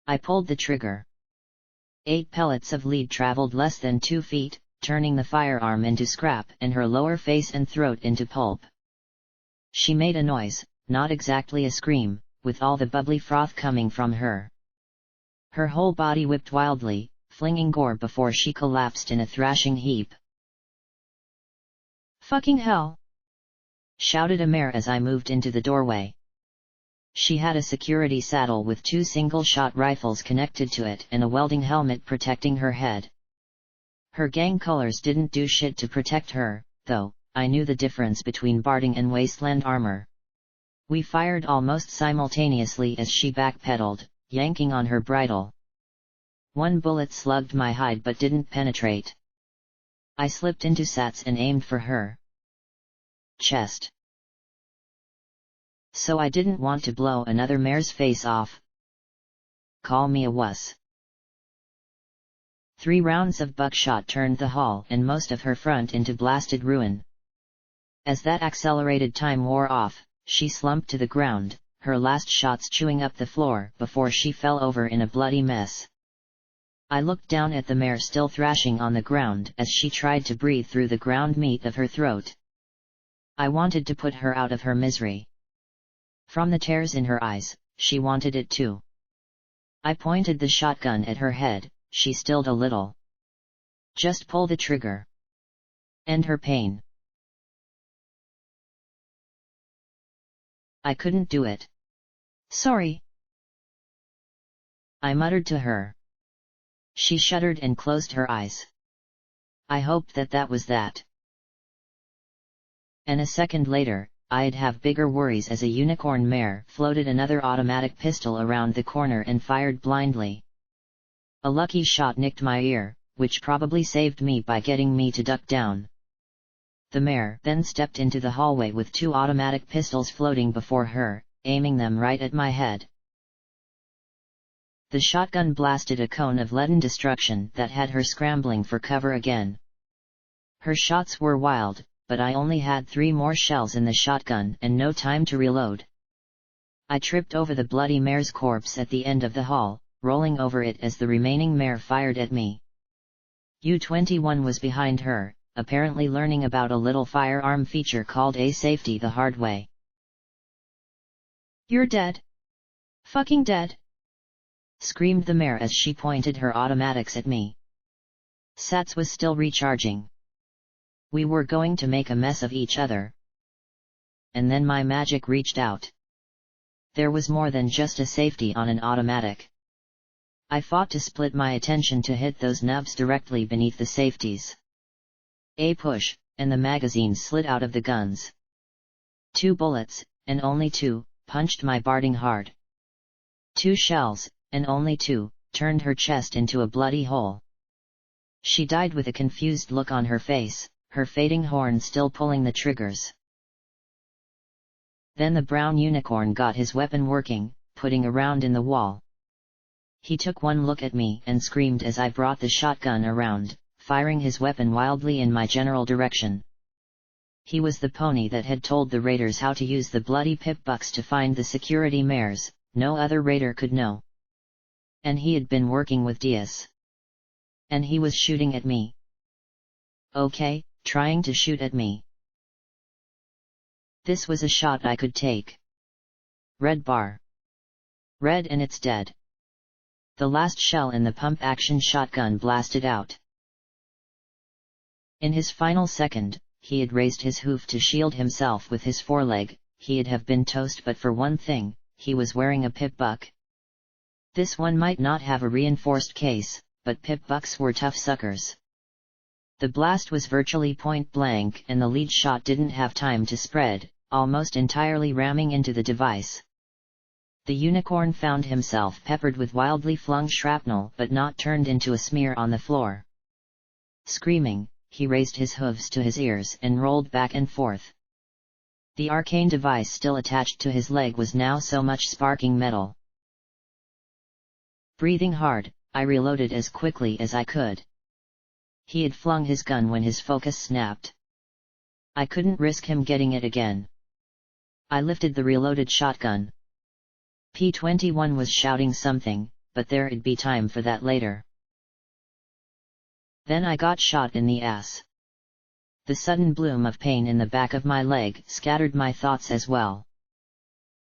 I pulled the trigger. 8 pellets of lead traveled less than 2 feet, turning the firearm into scrap and her lower face and throat into pulp. She made a noise, not exactly a scream, with all the bubbly froth coming from her. Her whole body whipped wildly, flinging gore before she collapsed in a thrashing heap. Fucking hell! Shouted a mare as I moved into the doorway. She had a security saddle with 2 single-shot rifles connected to it and a welding helmet protecting her head. Her gang colors didn't do shit to protect her, though. I knew the difference between Barding and Wasteland armor. We fired almost simultaneously as she backpedaled, yanking on her bridle. 1 bullet slugged my hide but didn't penetrate. I slipped into sats and aimed for her chest. So I didn't want to blow another mare's face off. Call me a wuss. 3 rounds of buckshot turned the hall and most of her front into blasted ruin. As that accelerated time wore off, she slumped to the ground, her last shots chewing up the floor before she fell over in a bloody mess. I looked down at the mare still thrashing on the ground as she tried to breathe through the ground meat of her throat. I wanted to put her out of her misery. From the tears in her eyes, she wanted it too. I pointed the shotgun at her head. She stilled a little. Just pull the trigger. End her pain. I couldn't do it. Sorry. I muttered to her. She shuddered and closed her eyes. I hoped that was that. And a second later, I'd have bigger worries as a unicorn mare floated another automatic pistol around the corner and fired blindly. A lucky shot nicked my ear, which probably saved me by getting me to duck down. The mare then stepped into the hallway with 2 automatic pistols floating before her, aiming them right at my head. The shotgun blasted a cone of leaden destruction that had her scrambling for cover again. Her shots were wild, but I only had 3 more shells in the shotgun and no time to reload. I tripped over the bloody mare's corpse at the end of the hall, rolling over it as the remaining mare fired at me. U-21 was behind her, apparently learning about a little firearm feature called A safety the hard way. You're dead. Fucking dead. Screamed the mare as she pointed her automatics at me. Sats was still recharging. We were going to make a mess of each other. And then my magic reached out. There was more than just a safety on an automatic. I fought to split my attention to hit those nubs directly beneath the safeties. A push, and the magazine slid out of the guns. 2 bullets, and only 2, punched my Barding hard. 2 shells, and only 2, turned her chest into a bloody hole. She died with a confused look on her face, her fading horn still pulling the triggers. Then the brown unicorn got his weapon working, putting a round in the wall. He took one look at me and screamed as I brought the shotgun around, firing his weapon wildly in my general direction. He was the pony that had told the raiders how to use the bloody pip-bucks to find the security mares. No other raider could know. And he had been working with Diaz. And he was shooting at me. Okay, trying to shoot at me. This was a shot I could take. Red bar. Red and it's dead. The last shell in the pump-action shotgun blasted out. In his final second, he had raised his hoof to shield himself with his foreleg. He'd have been toast but for one thing, he was wearing a pip-buck. This one might not have a reinforced case, but pip-bucks were tough suckers. The blast was virtually point-blank and the lead shot didn't have time to spread, almost entirely ramming into the device. The unicorn found himself peppered with wildly flung shrapnel but not turned into a smear on the floor. Screaming, he raised his hooves to his ears and rolled back and forth. The arcane device still attached to his leg was now so much sparking metal. Breathing hard, I reloaded as quickly as I could. He had flung his gun when his focus snapped. I couldn't risk him getting it again. I lifted the reloaded shotgun. P-21 was shouting something, but there'd be time for that later. Then I got shot in the ass. The sudden bloom of pain in the back of my leg scattered my thoughts as well.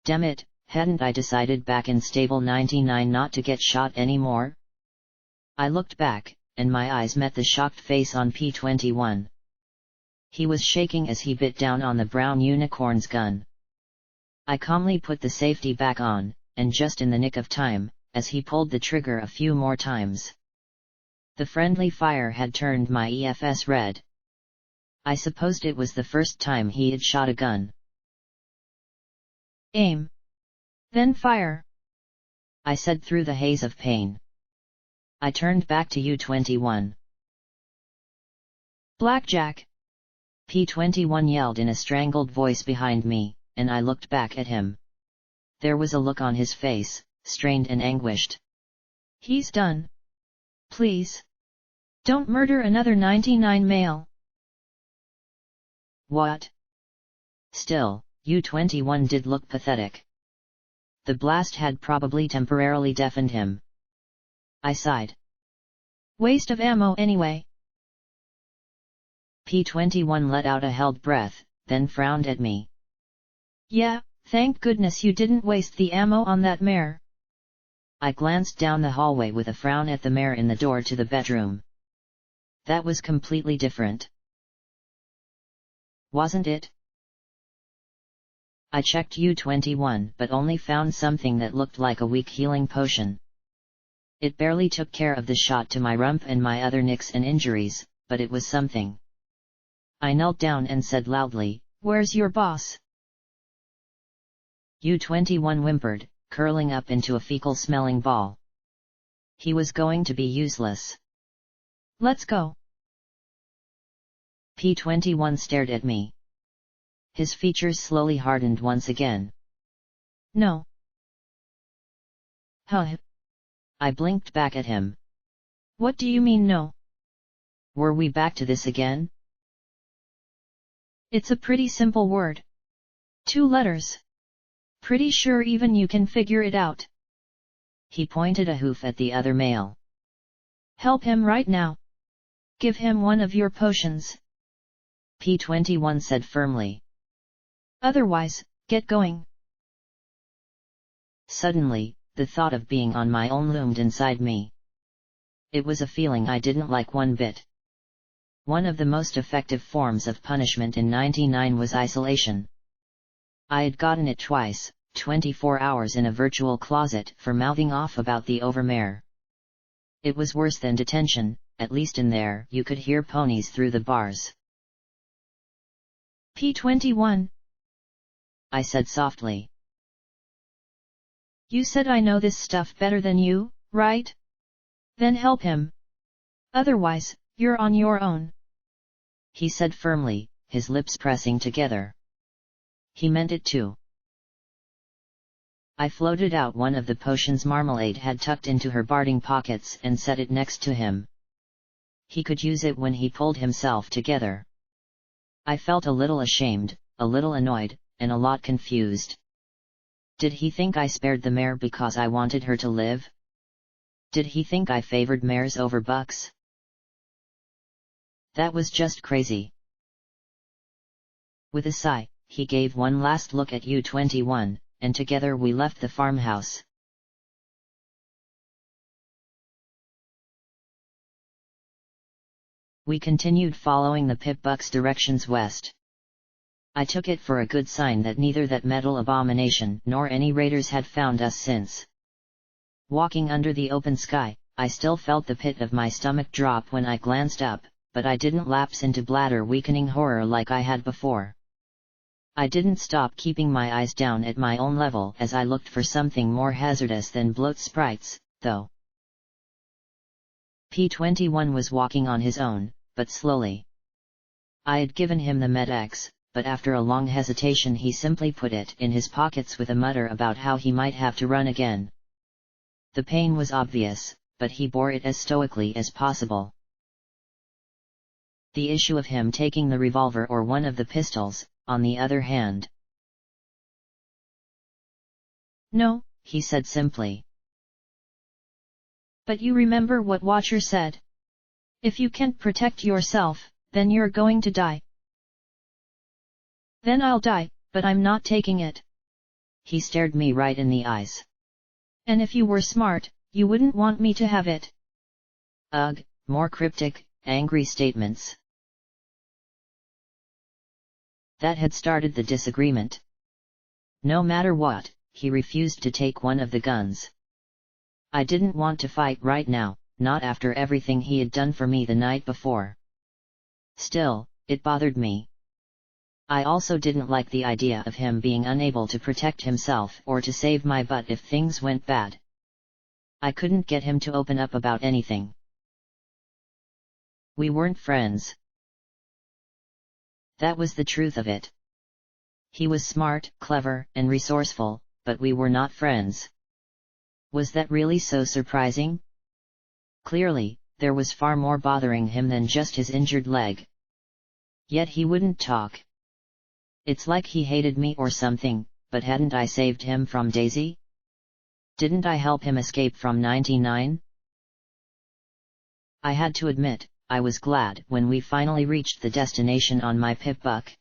Damn it, hadn't I decided back in Stable 99 not to get shot anymore? I looked back, and my eyes met the shocked face on P-21. He was shaking as he bit down on the brown unicorn's gun. I calmly put the safety back on, and just in the nick of time, as he pulled the trigger a few more times. The friendly fire had turned my EFS red. I supposed it was the first time he had shot a gun. Aim. Then fire, I said through the haze of pain. I turned back to U-21. Blackjack! P-21 yelled in a strangled voice behind me, and I looked back at him. There was a look on his face, strained and anguished. He's done. Please. Don't murder another 99 male. What? Still, U-21 did look pathetic. The blast had probably temporarily deafened him. I sighed. Waste of ammo anyway. P-21 let out a held breath, then frowned at me. Yeah, thank goodness you didn't waste the ammo on that mare. I glanced down the hallway with a frown at the mare in the door to the bedroom. That was completely different. Wasn't it? I checked U-21 but only found something that looked like a weak healing potion. It barely took care of the shot to my rump and my other nicks and injuries, but it was something. I knelt down and said loudly, "Where's your boss?" U-21 whimpered, curling up into a fecal-smelling ball. He was going to be useless. Let's go. P-21 stared at me. His features slowly hardened once again. No. Huh? I blinked back at him. What do you mean no? Were we back to this again? It's a pretty simple word. 2 letters. Pretty sure even you can figure it out. He pointed a hoof at the other male. Help him right now. Give him one of your potions. P-21 said firmly. Otherwise, get going. Suddenly, the thought of being on my own loomed inside me. It was a feeling I didn't like one bit. One of the most effective forms of punishment in 99 was isolation. I had gotten it twice, 24 hours in a virtual closet for mouthing off about the overmare. It was worse than detention, at least in there you could hear ponies through the bars. P-21. I said softly. You said I know this stuff better than you, right? Then help him. Otherwise, you're on your own. He said firmly, his lips pressing together. He meant it too. I floated out one of the potions Marmalade had tucked into her barding pockets and set it next to him. He could use it when he pulled himself together. I felt a little ashamed, a little annoyed, and a lot confused. Did he think I spared the mare because I wanted her to live? Did he think I favored mares over bucks? That was just crazy. With a sigh, he gave one last look at U21, and together we left the farmhouse. We continued following the pip-buck's directions west. I took it for a good sign that neither that metal abomination nor any raiders had found us since. Walking under the open sky, I still felt the pit of my stomach drop when I glanced up, but I didn't lapse into bladder-weakening horror like I had before. I didn't stop keeping my eyes down at my own level as I looked for something more hazardous than bloat sprites, though. P21 was walking on his own, but slowly. I had given him the Med-X, but after a long hesitation he simply put it in his pockets with a mutter about how he might have to run again. The pain was obvious, but he bore it as stoically as possible. The issue of him taking the revolver or one of the pistols, on the other hand. No, he said simply. But you remember what Watcher said. If you can't protect yourself, then you're going to die. Then I'll die, but I'm not taking it. He stared me right in the eyes. And if you were smart, you wouldn't want me to have it. Ugh, more cryptic, angry statements. That had started the disagreement. No matter what, he refused to take one of the guns. I didn't want to fight right now, not after everything he had done for me the night before. Still, it bothered me. I also didn't like the idea of him being unable to protect himself or to save my butt if things went bad. I couldn't get him to open up about anything. We weren't friends. That was the truth of it. He was smart, clever, and resourceful, but we were not friends. Was that really so surprising? Clearly, there was far more bothering him than just his injured leg. Yet he wouldn't talk. It's like he hated me or something, but hadn't I saved him from Daisy? Didn't I help him escape from 99? I had to admit, I was glad when we finally reached the destination on my pip-buck.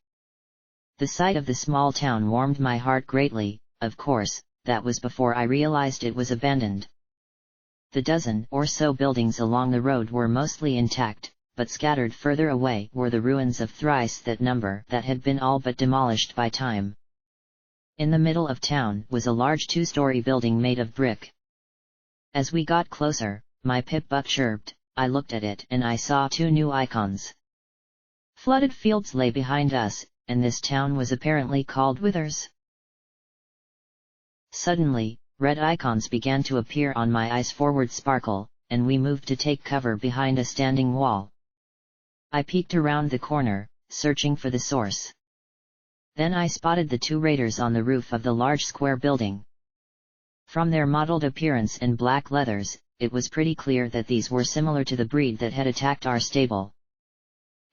The sight of the small town warmed my heart greatly. Of course, that was before I realized it was abandoned. The dozen or so buildings along the road were mostly intact, but scattered further away were the ruins of thrice that number that had been all but demolished by time. In the middle of town was a large two-story building made of brick. As we got closer, my pip-buck chirped. I looked at it and I saw two new icons. Flooded fields lay behind us, and this town was apparently called Withers. Suddenly, red icons began to appear on my eyes forward sparkle, and we moved to take cover behind a standing wall. I peeked around the corner, searching for the source. Then I spotted the two raiders on the roof of the large square building. From their mottled appearance and black leathers, it was pretty clear that these were similar to the breed that had attacked our stable.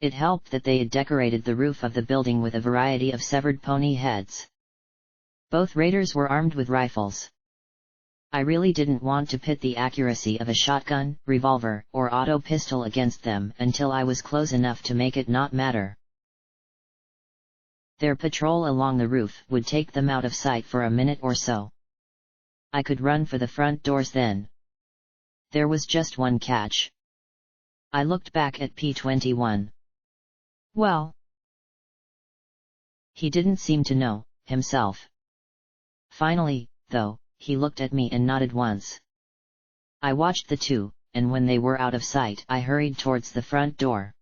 It helped that they had decorated the roof of the building with a variety of severed pony heads. Both raiders were armed with rifles. I really didn't want to pit the accuracy of a shotgun, revolver, or auto pistol against them until I was close enough to make it not matter. Their patrol along the roof would take them out of sight for a minute or so. I could run for the front doors then. There was just one catch. I looked back at P21. Well. He didn't seem to know, himself. Finally, though, he looked at me and nodded once. I watched the two, and when they were out of sight I hurried towards the front door.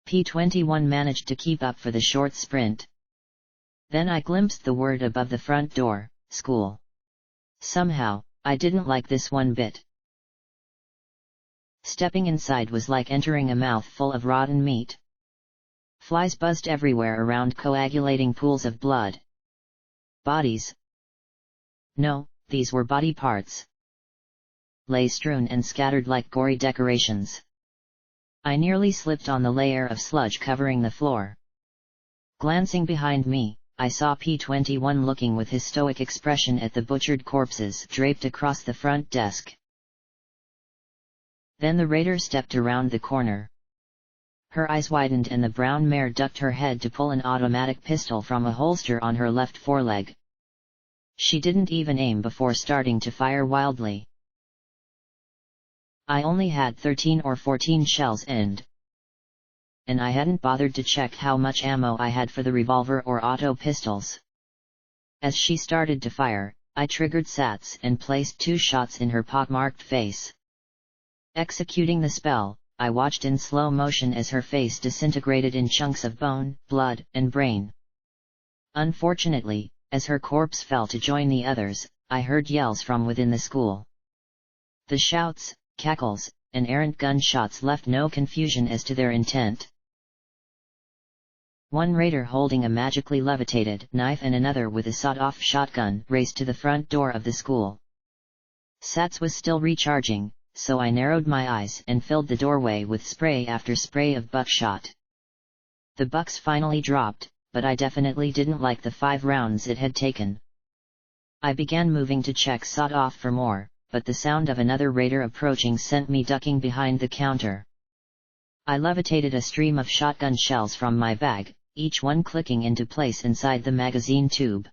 P21 managed to keep up for the short sprint. Then I glimpsed the word above the front door, school. Somehow, I didn't like this one bit. Stepping inside was like entering a mouthful of rotten meat. Flies buzzed everywhere around coagulating pools of blood. Bodies. No, these were body parts. Lay strewn and scattered like gory decorations. I nearly slipped on the layer of sludge covering the floor. Glancing behind me, I saw P-21 looking with his stoic expression at the butchered corpses draped across the front desk. Then the raider stepped around the corner. Her eyes widened and the brown mare ducked her head to pull an automatic pistol from a holster on her left foreleg. She didn't even aim before starting to fire wildly. I only had 13 or 14 shells and I hadn't bothered to check how much ammo I had for the revolver or auto pistols. As she started to fire, I triggered SATs and placed 2 shots in her pockmarked face. Executing the spell, I watched in slow motion as her face disintegrated in chunks of bone, blood, and brain. Unfortunately, as her corpse fell to join the others, I heard yells from within the school. The shouts, cackles, and errant gunshots left no confusion as to their intent. One raider holding a magically levitated knife and another with a sawed-off shotgun raced to the front door of the school. SATs was still recharging, so I narrowed my eyes and filled the doorway with spray after spray of buckshot. The bucks finally dropped, but I definitely didn't like the 5 rounds it had taken. I began moving to check sawed-off for more, but the sound of another raider approaching sent me ducking behind the counter. I levitated a stream of shotgun shells from my bag, each one clicking into place inside the magazine tube.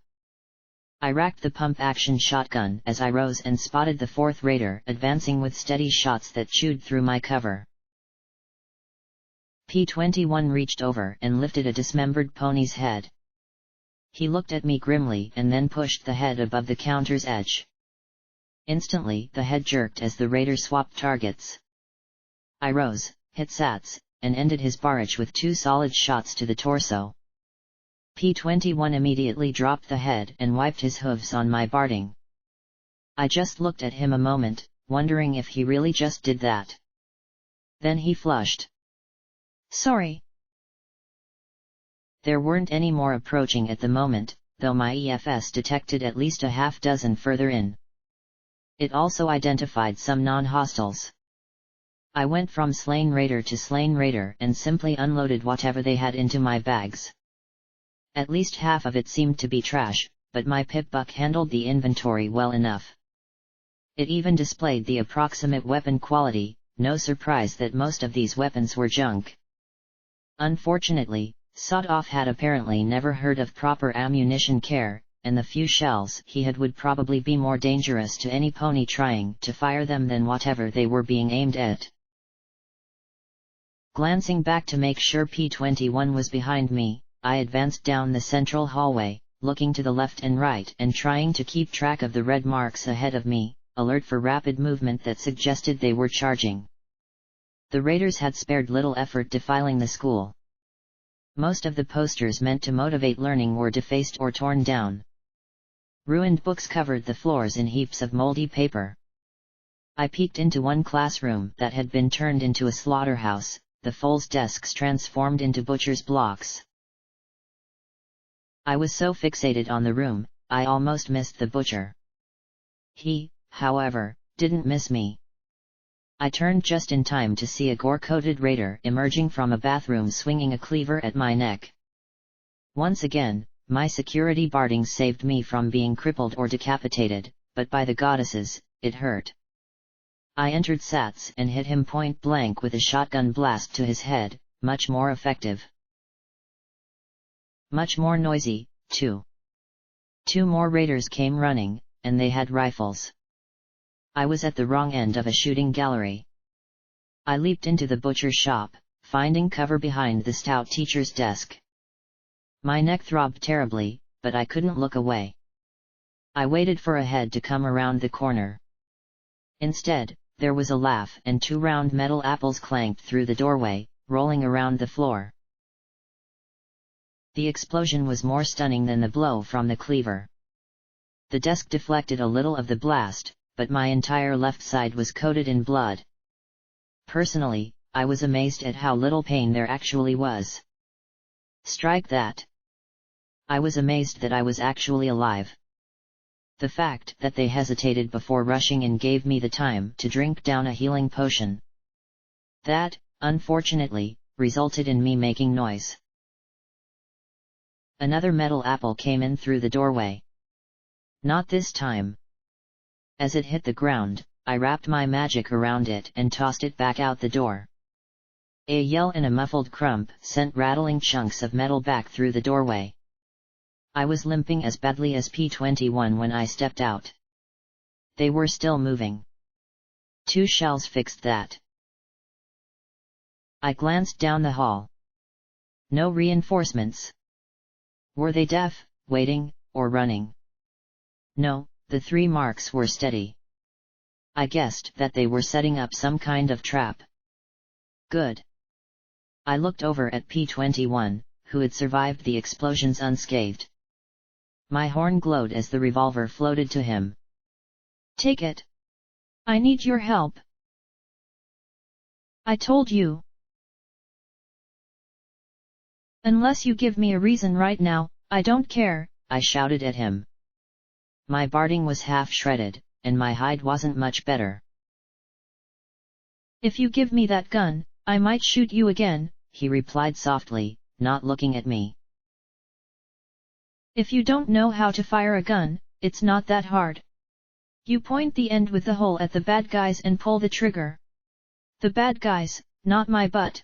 I racked the pump-action shotgun as I rose and spotted the 4th raider advancing with steady shots that chewed through my cover. P-21 reached over and lifted a dismembered pony's head. He looked at me grimly and then pushed the head above the counter's edge. Instantly the head jerked as the raider swapped targets. I rose, hit SATs, and ended his barrage with 2 solid shots to the torso. P-21 immediately dropped the head and wiped his hooves on my barding. I just looked at him a moment, wondering if he really just did that. Then he flushed. Sorry. There weren't any more approaching at the moment, though my EFS detected at least a half dozen further in. It also identified some non-hostiles. I went from slain raider to slain raider and simply unloaded whatever they had into my bags. At least half of it seemed to be trash, but my pip-buck handled the inventory well enough. It even displayed the approximate weapon quality, no surprise that most of these weapons were junk. Unfortunately, Sawed-Off had apparently never heard of proper ammunition care, and the few shells he had would probably be more dangerous to any pony trying to fire them than whatever they were being aimed at. Glancing back to make sure P-21 was behind me, I advanced down the central hallway, looking to the left and right and trying to keep track of the red marks ahead of me, alert for rapid movement that suggested they were charging. The raiders had spared little effort defiling the school. Most of the posters meant to motivate learning were defaced or torn down. Ruined books covered the floors in heaps of moldy paper. I peeked into one classroom that had been turned into a slaughterhouse, the Foles desks transformed into butcher's blocks. I was so fixated on the room, I almost missed the butcher. He, however, didn't miss me. I turned just in time to see a gore-coated raider emerging from a bathroom swinging a cleaver at my neck. Once again, my security barding saved me from being crippled or decapitated, but by the goddesses, it hurt. I entered SATs and hit him point blank with a shotgun blast to his head, much more effective. Much more noisy, too. 2 more raiders came running, and they had rifles. I was at the wrong end of a shooting gallery. I leaped into the butcher shop, finding cover behind the stout teacher's desk. My neck throbbed terribly, but I couldn't look away. I waited for a head to come around the corner. Instead, there was a laugh and 2 round metal apples clanked through the doorway, rolling around the floor. The explosion was more stunning than the blow from the cleaver. The desk deflected a little of the blast, but my entire left side was coated in blood. Personally, I was amazed at how little pain there actually was. Strike that. I was amazed that I was actually alive. The fact that they hesitated before rushing in gave me the time to drink down a healing potion. That, unfortunately, resulted in me making noise. Another metal apple came in through the doorway. Not this time. As it hit the ground, I wrapped my magic around it and tossed it back out the door. A yell and a muffled crump sent rattling chunks of metal back through the doorway. I was limping as badly as P21 when I stepped out. They were still moving. 2 shells fixed that. I glanced down the hall. No reinforcements. Were they deaf, waiting, or running? No, the 3 marks were steady. I guessed that they were setting up some kind of trap. Good. I looked over at P21, who had survived the explosions unscathed. My horn glowed as the revolver floated to him. Take it. I need your help. I told you. Unless you give me a reason right now, I don't care, I shouted at him. My barding was half shredded, and my hide wasn't much better. If you give me that gun, I might shoot you again, he replied softly, not looking at me. If you don't know how to fire a gun, it's not that hard. You point the end with the hole at the bad guys and pull the trigger. The bad guys, not my butt.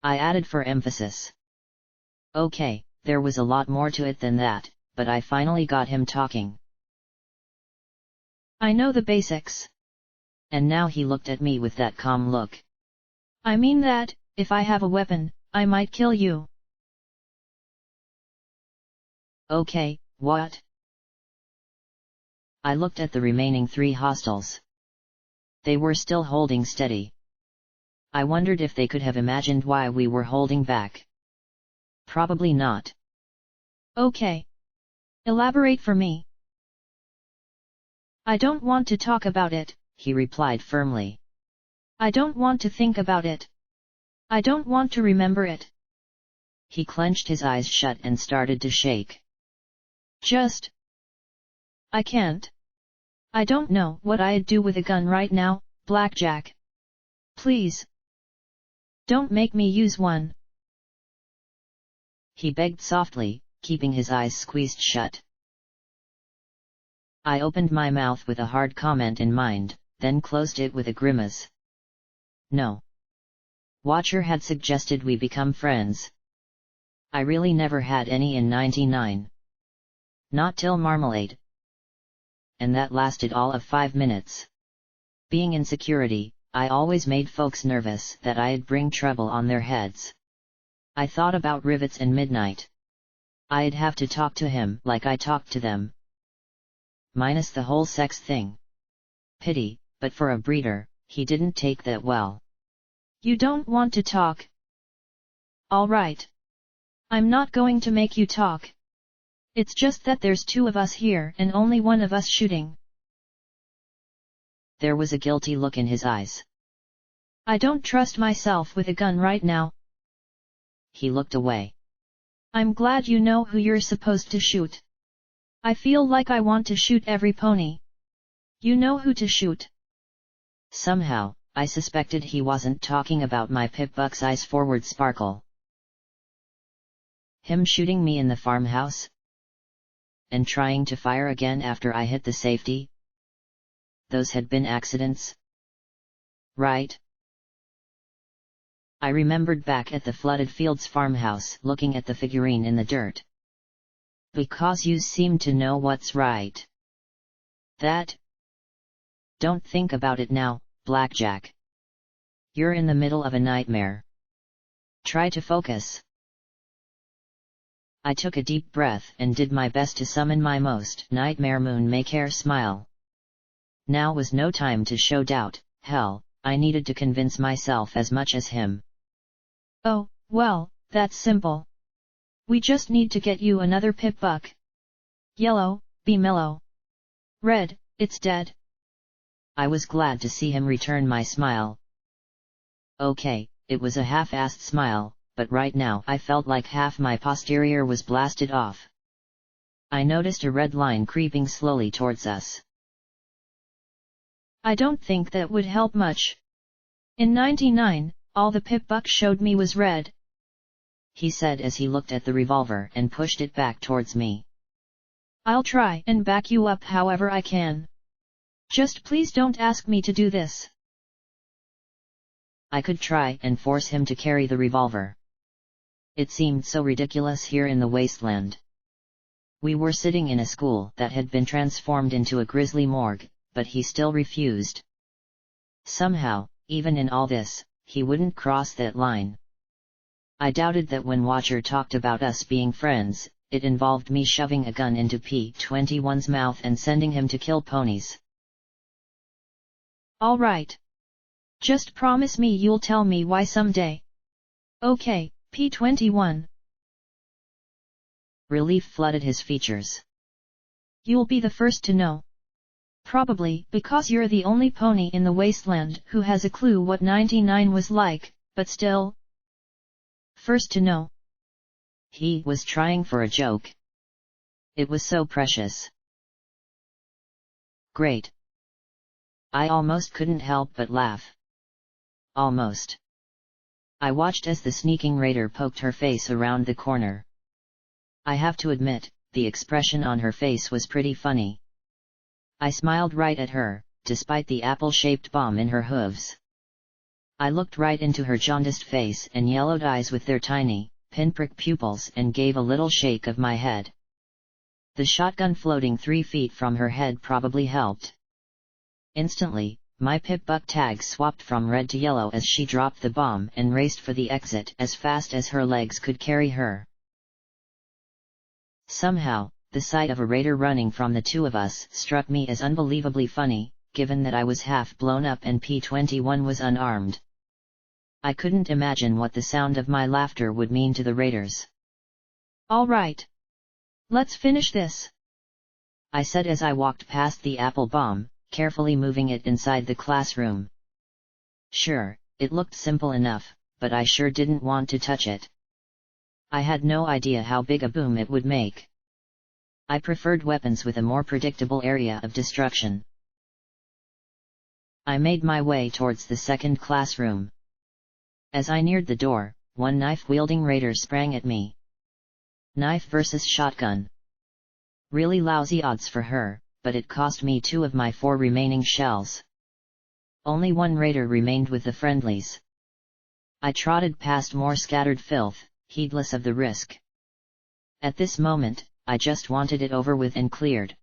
I added for emphasis. Okay, there was a lot more to it than that, but I finally got him talking. I know the basics. And now he looked at me with that calm look. I mean that, if I have a weapon, I might kill you. Okay, what? I looked at the remaining 3 hostiles. They were still holding steady. I wondered if they could have imagined why we were holding back. Probably not. Okay. Elaborate for me. I don't want to talk about it, he replied firmly. I don't want to think about it. I don't want to remember it. He clenched his eyes shut and started to shake. I can't. I don't know what I'd do with a gun right now, Blackjack. Please. Don't make me use one. He begged softly, keeping his eyes squeezed shut. I opened my mouth with a hard comment in mind, then closed it with a grimace. No. Watcher had suggested we become friends. I really never had any in 99. Not till Marmalade. And that lasted all of 5 minutes. Being in security, I always made folks nervous that I'd bring trouble on their heads. I thought about Rivets and Midnight. I'd have to talk to him like I talked to them. Minus the whole sex thing. Pity, but for a breeder, he didn't take that well. You don't want to talk? All right. I'm not going to make you talk. It's just that there's 2 of us here and only one of us shooting. There was a guilty look in his eyes. I don't trust myself with a gun right now. He looked away. I'm glad you know who you're supposed to shoot. I feel like I want to shoot every pony. You know who to shoot. Somehow, I suspected he wasn't talking about my Pip-Buck's eyes forward sparkle. Him shooting me in the farmhouse? And trying to fire again after I hit the safety? Those had been accidents? Right? I remembered back at the flooded fields farmhouse looking at the figurine in the dirt. Because you seem to know what's right. That? Don't think about it now, Blackjack. You're in the middle of a nightmare. Try to focus. I took a deep breath and did my best to summon my most nightmare moon-maker smile. Now was no time to show doubt, hell, I needed to convince myself as much as him. Oh, well, that's simple. We just need to get you another Pip-Buck. Yellow, be mellow. Red, it's dead. I was glad to see him return my smile. Okay, it was a half-assed smile, but right now I felt like half my posterior was blasted off. I noticed a red line creeping slowly towards us. I don't think that would help much. In 99, all the pip-buck showed me was red, he said as he looked at the revolver and pushed it back towards me. I'll try and back you up however I can. Just please don't ask me to do this. I could try and force him to carry the revolver. It seemed so ridiculous here in the wasteland. We were sitting in a school that had been transformed into a grisly morgue, but he still refused. Somehow, even in all this, he wouldn't cross that line. I doubted that when Watcher talked about us being friends, it involved me shoving a gun into P-21's mouth and sending him to kill ponies. All right. Just promise me you'll tell me why someday. Okay, P-21. Relief flooded his features. You'll be the first to know. Probably because you're the only pony in the wasteland who has a clue what 99 was like, but still. First to know. He was trying for a joke. It was so precious. Great. I almost couldn't help but laugh. Almost. I watched as the sneaking raider poked her face around the corner. I have to admit, the expression on her face was pretty funny. I smiled right at her, despite the apple-shaped bomb in her hooves. I looked right into her jaundiced face and yellowed eyes with their tiny, pinprick pupils and gave a little shake of my head. The shotgun floating 3 feet from her head probably helped. Instantly, my pip-buck tag swapped from red to yellow as she dropped the bomb and raced for the exit as fast as her legs could carry her. Somehow, the sight of a raider running from the two of us struck me as unbelievably funny, given that I was half blown up and P-21 was unarmed. I couldn't imagine what the sound of my laughter would mean to the raiders. All right. Let's finish this, I said as I walked past the apple bomb, carefully moving it inside the classroom. Sure, it looked simple enough, but I sure didn't want to touch it. I had no idea how big a boom it would make. I preferred weapons with a more predictable area of destruction. I made my way towards the second classroom. As I neared the door, one knife-wielding raider sprang at me. Knife versus shotgun. Really lousy odds for her, but it cost me 2 of my 4 remaining shells. Only one raider remained with the friendlies. I trotted past more scattered filth, heedless of the risk. At this moment, I just wanted it over with and cleared.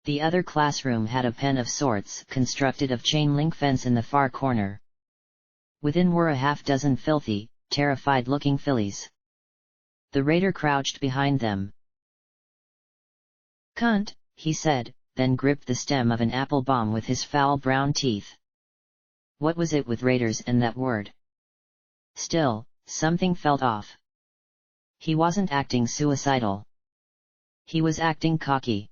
The other classroom had a pen of sorts constructed of chain-link fence in the far corner. Within were a half-dozen filthy, terrified-looking fillies. The raider crouched behind them. Cunt, he said, then gripped the stem of an apple bomb with his foul brown teeth. What was it with raiders and that word? Still, something felt off. He wasn't acting suicidal. He was acting cocky.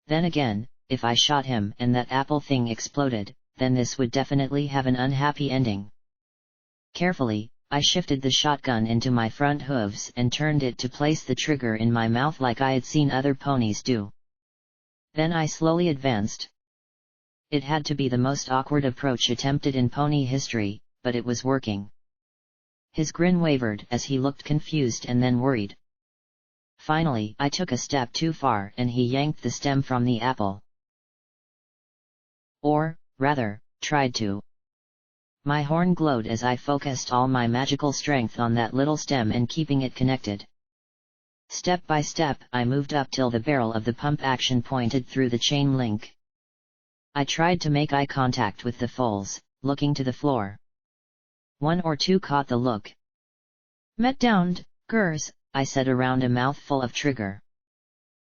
Then again, if I shot him and that apple thing exploded, then this would definitely have an unhappy ending. Carefully, I shifted the shotgun into my front hooves and turned it to place the trigger in my mouth like I had seen other ponies do. Then I slowly advanced. It had to be the most awkward approach attempted in pony history, but it was working. His grin wavered as he looked confused and then worried. Finally, I took a step too far and he yanked the stem from the apple. Or, rather, tried to. My horn glowed as I focused all my magical strength on that little stem and keeping it connected. Step by step, I moved up till the barrel of the pump action pointed through the chain link. I tried to make eye contact with the foals, looking to the floor. 1 or 2 caught the look. Met downed, Gers, I said around a mouthful of trigger.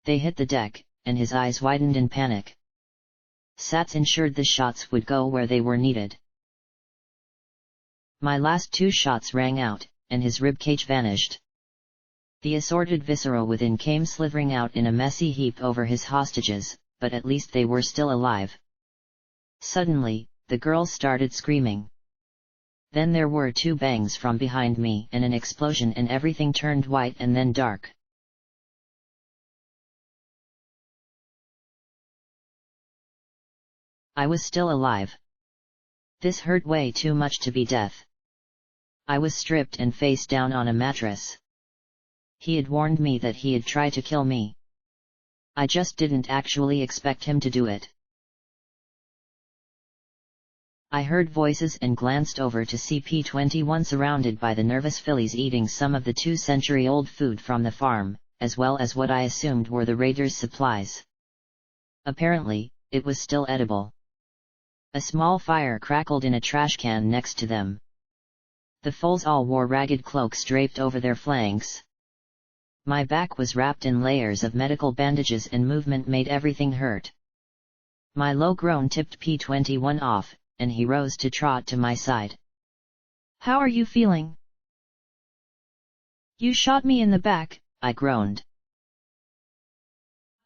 They hit the deck, and his eyes widened in panic. Sats ensured the shots would go where they were needed. My last 2 shots rang out, and his ribcage vanished. The assorted viscera within came slithering out in a messy heap over his hostages, but at least they were still alive. Suddenly, the girls started screaming. Then there were 2 bangs from behind me and an explosion and everything turned white and then dark. I was still alive. This hurt way too much to be death. I was stripped and face down on a mattress. He had warned me that he'd try to kill me. I just didn't actually expect him to do it. I heard voices and glanced over to see P-21 surrounded by the nervous fillies eating some of the 2-century-old food from the farm, as well as what I assumed were the raiders' supplies. Apparently, it was still edible. A small fire crackled in a trash can next to them. The foals all wore ragged cloaks draped over their flanks. My back was wrapped in layers of medical bandages and movement made everything hurt. My low groan tipped P-21 off, and he rose to trot to my side. "How are you feeling?" "You shot me in the back," I groaned.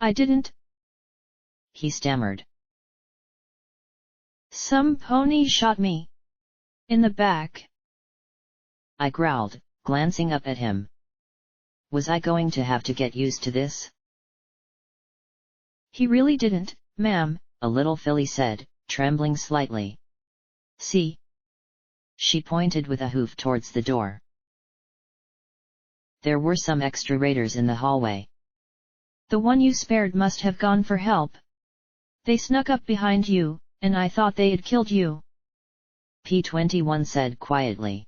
"I didn't," he stammered. "Some pony shot me. In the back." I growled, glancing up at him. Was I going to have to get used to this? "He really didn't, ma'am," a little filly said, trembling slightly. "See?" She pointed with a hoof towards the door. There were some extra raiders in the hallway. "The one you spared must have gone for help. They snuck up behind you, and I thought they had killed you," P-21 said quietly.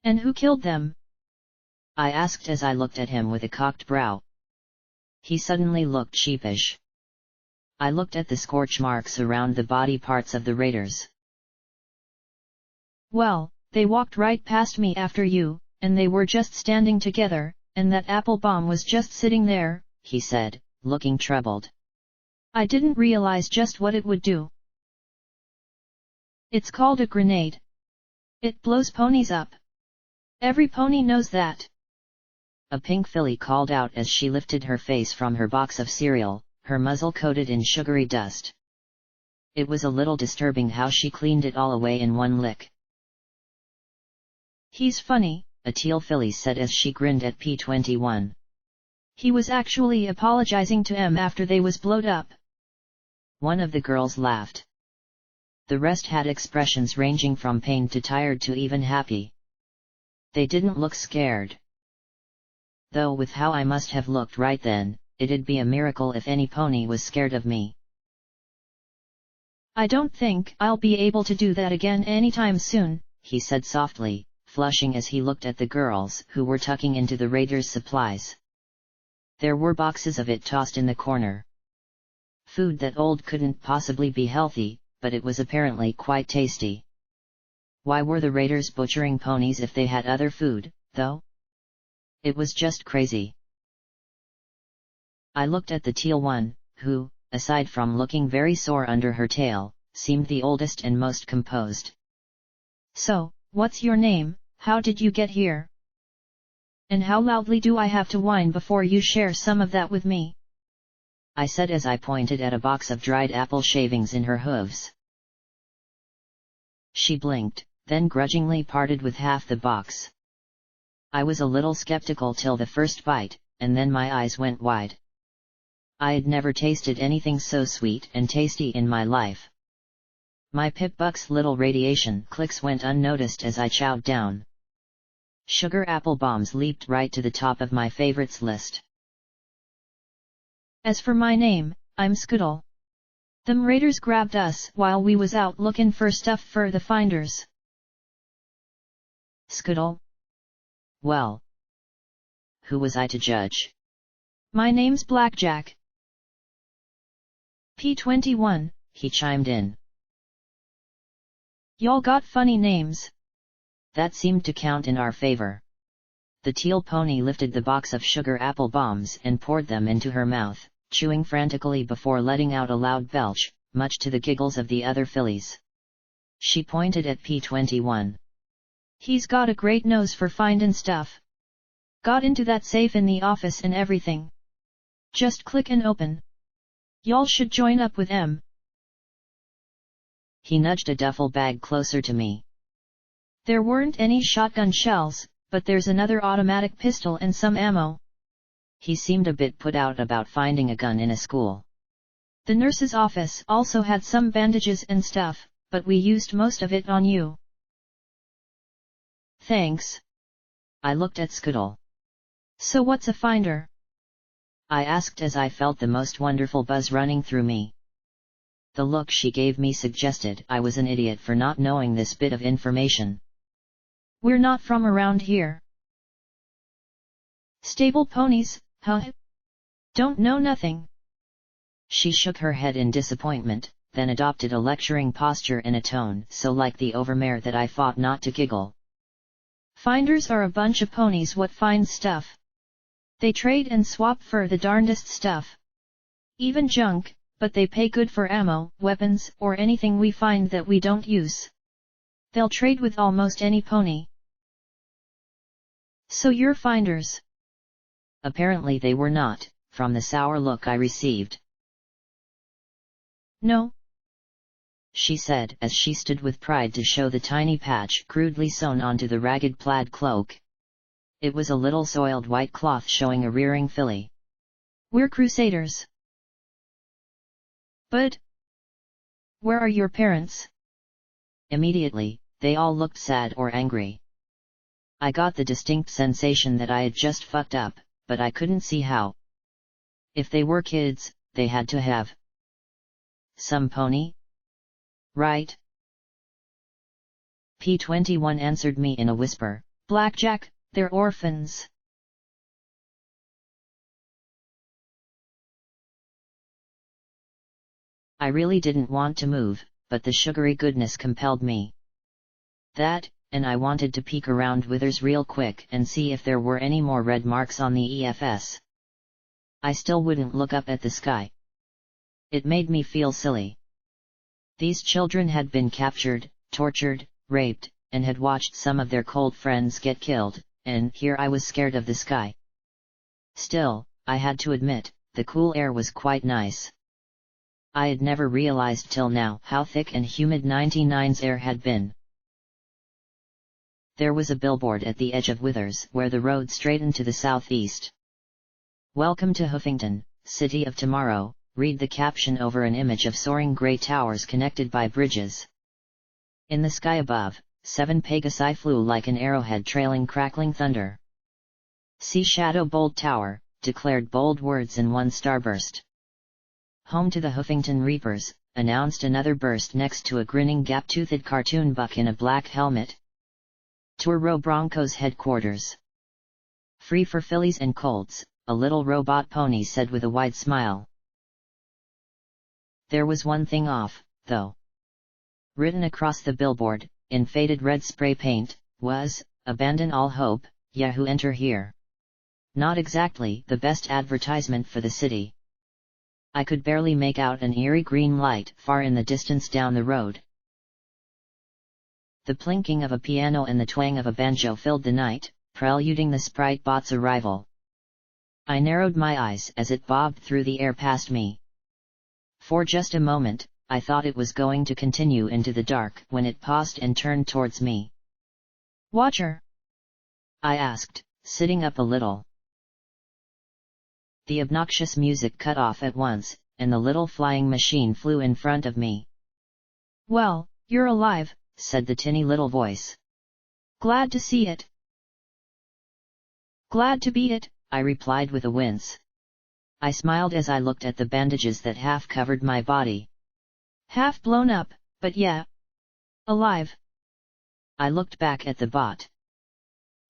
"And who killed them?" I asked as I looked at him with a cocked brow. He suddenly looked sheepish. I looked at the scorch marks around the body parts of the raiders. "Well, they walked right past me after you, and they were just standing together, and that apple bomb was just sitting there," he said, looking troubled. "I didn't realize just what it would do. It's called a grenade. It blows ponies up. Every pony knows that." A pink filly called out as she lifted her face from her box of cereal, her muzzle coated in sugary dust. It was a little disturbing how she cleaned it all away in one lick. "He's funny," a teal filly said as she grinned at P-21. "He was actually apologizing to em after they was blowed up." One of the girls laughed. The rest had expressions ranging from pained to tired to even happy. They didn't look scared. Though with how I must have looked right then, it'd be a miracle if any pony was scared of me. "I don't think I'll be able to do that again anytime soon," he said softly, flushing as he looked at the girls who were tucking into the raiders' supplies. There were boxes of it tossed in the corner. Food that old couldn't possibly be healthy, but it was apparently quite tasty. Why were the raiders butchering ponies if they had other food, though? It was just crazy. I looked at the teal one, who, aside from looking very sore under her tail, seemed the oldest and most composed. "So, what's your name, how did you get here? And how loudly do I have to whine before you share some of that with me?" I said as I pointed at a box of dried apple shavings in her hooves. She blinked, then grudgingly parted with half the box. I was a little skeptical till the first bite, and then my eyes went wide. I had never tasted anything so sweet and tasty in my life. My Pip-Buck's little radiation clicks went unnoticed as I chowed down. Sugar apple bombs leaped right to the top of my favorites list. "As for my name, I'm Scoodle. Them raiders grabbed us while we was out lookin' for stuff for the finders." Scoodle? Well, who was I to judge? "My name's Blackjack." "P-21, he chimed in. "Y'all got funny names." That seemed to count in our favor. The teal pony lifted the box of sugar apple bombs and poured them into her mouth, chewing frantically before letting out a loud belch, much to the giggles of the other fillies. She pointed at P-21. "He's got a great nose for findin' stuff. Got into that safe in the office and everything. Just click and open. Y'all should join up with em." He nudged a duffel bag closer to me. "There weren't any shotgun shells, but there's another automatic pistol and some ammo." He seemed a bit put out about finding a gun in a school. The nurse's office also had some bandages and stuff, but we used most of it on you. Thanks. I looked at Scuttle. So what's a finder? I asked as I felt the most wonderful buzz running through me. The look she gave me suggested I was an idiot for not knowing this bit of information. We're not from around here. Stable ponies, huh? Don't know nothing. She shook her head in disappointment, then adopted a lecturing posture in a tone so like the overmare that I fought not to giggle. Finders are a bunch of ponies what find stuff. They trade and swap for the darndest stuff. Even junk, but they pay good for ammo, weapons, or anything we find that we don't use. They'll trade with almost any pony. So you're finders? Apparently they were not, from the sour look I received. No, she said as she stood with pride to show the tiny patch crudely sewn onto the ragged plaid cloak. It was a little soiled white cloth showing a rearing filly. We're crusaders. But where are your parents? Immediately, they all looked sad or angry. I got the distinct sensation that I had just fucked up, but I couldn't see how. If they were kids, they had to have some pony? Right? P21 answered me in a whisper. Blackjack, they're orphans. I really didn't want to move, but the sugary goodness compelled me. That, and I wanted to peek around Withers real quick and see if there were any more red marks on the EFS. I still wouldn't look up at the sky. It made me feel silly. These children had been captured, tortured, raped, and had watched some of their cold friends get killed, and here I was scared of the sky. Still, I had to admit, the cool air was quite nice. I had never realized till now how thick and humid 99's air had been. There was a billboard at the edge of Withers where the road straightened to the southeast. Welcome to Hoofington, City of Tomorrow, read the caption over an image of soaring grey towers connected by bridges. In the sky above, 7 Pegasi flew like an arrowhead trailing crackling thunder. See Shadow Bold Tower, declared bold words in one starburst. Home to the Hoofington Reapers, announced another burst next to a grinning gap-toothed cartoon buck in a black helmet. Tour Broncos headquarters. Free for fillies and colts, a little robot pony said with a wide smile. There was one thing off, though. Written across the billboard, in faded red spray paint, was, "Abandon all hope, Yahoo enter here." Not exactly the best advertisement for the city. I could barely make out an eerie green light far in the distance down the road. The plinking of a piano and the twang of a banjo filled the night, preluding the Sprite bot's arrival. I narrowed my eyes as it bobbed through the air past me. For just a moment, I thought it was going to continue into the dark when it paused and turned towards me. "Watcher?" I asked, sitting up a little. The obnoxious music cut off at once, and the little flying machine flew in front of me. "Well, you're alive," said the tinny little voice. "Glad to see it." "Glad to be it," I replied with a wince. I smiled as I looked at the bandages that half covered my body. "Half blown up, but yeah. Alive." I looked back at the bot.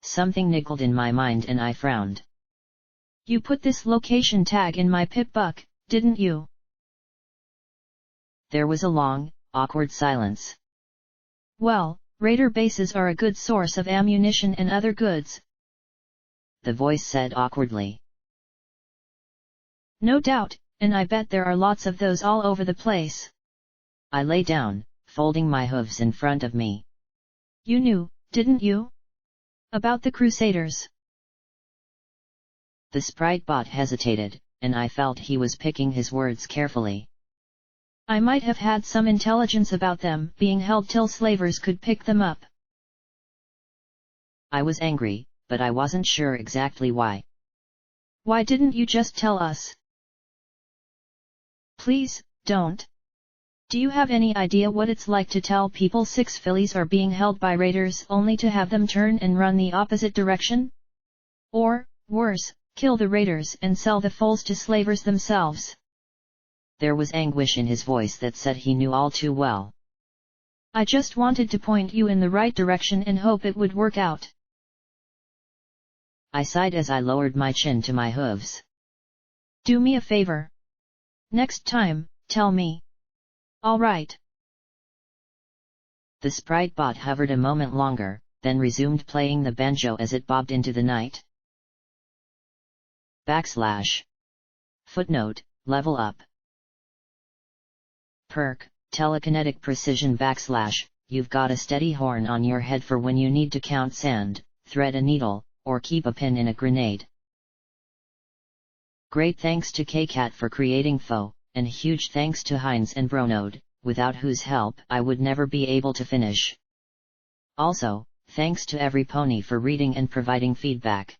Something niggled in my mind and I frowned. "You put this location tag in my pip buck, didn't you?" There was a long, awkward silence. "Well, raider bases are a good source of ammunition and other goods," the voice said awkwardly. "No doubt, and I bet there are lots of those all over the place." I lay down, folding my hooves in front of me. "You knew, didn't you? About the Crusaders?" The Sprite bot hesitated, and I felt he was picking his words carefully. "I might have had some intelligence about them being held till slavers could pick them up." I was angry, but I wasn't sure exactly why. "Why didn't you just tell us?" "Please, Don't. Do you have any idea what it's like to tell people 6 fillies are being held by raiders only to have them turn and run the opposite direction? Or, worse, kill the raiders and sell the foals to slavers themselves? There was anguish in his voice that said he knew all too well. I just wanted to point you in the right direction and hope it would work out. I sighed as I lowered my chin to my hooves. Do me a favor. Next time, tell me. All right. The sprite bot hovered a moment longer, then resumed playing the banjo as it bobbed into the night. Footnote, level up. Perk, telekinetic precision / you've got a steady horn on your head for when you need to count sand, thread a needle, or keep a pin in a grenade. Great thanks to KCat for creating Foe, and huge thanks to Heinz and Bronode, without whose help I would never be able to finish. Also, thanks to every pony for reading and providing feedback.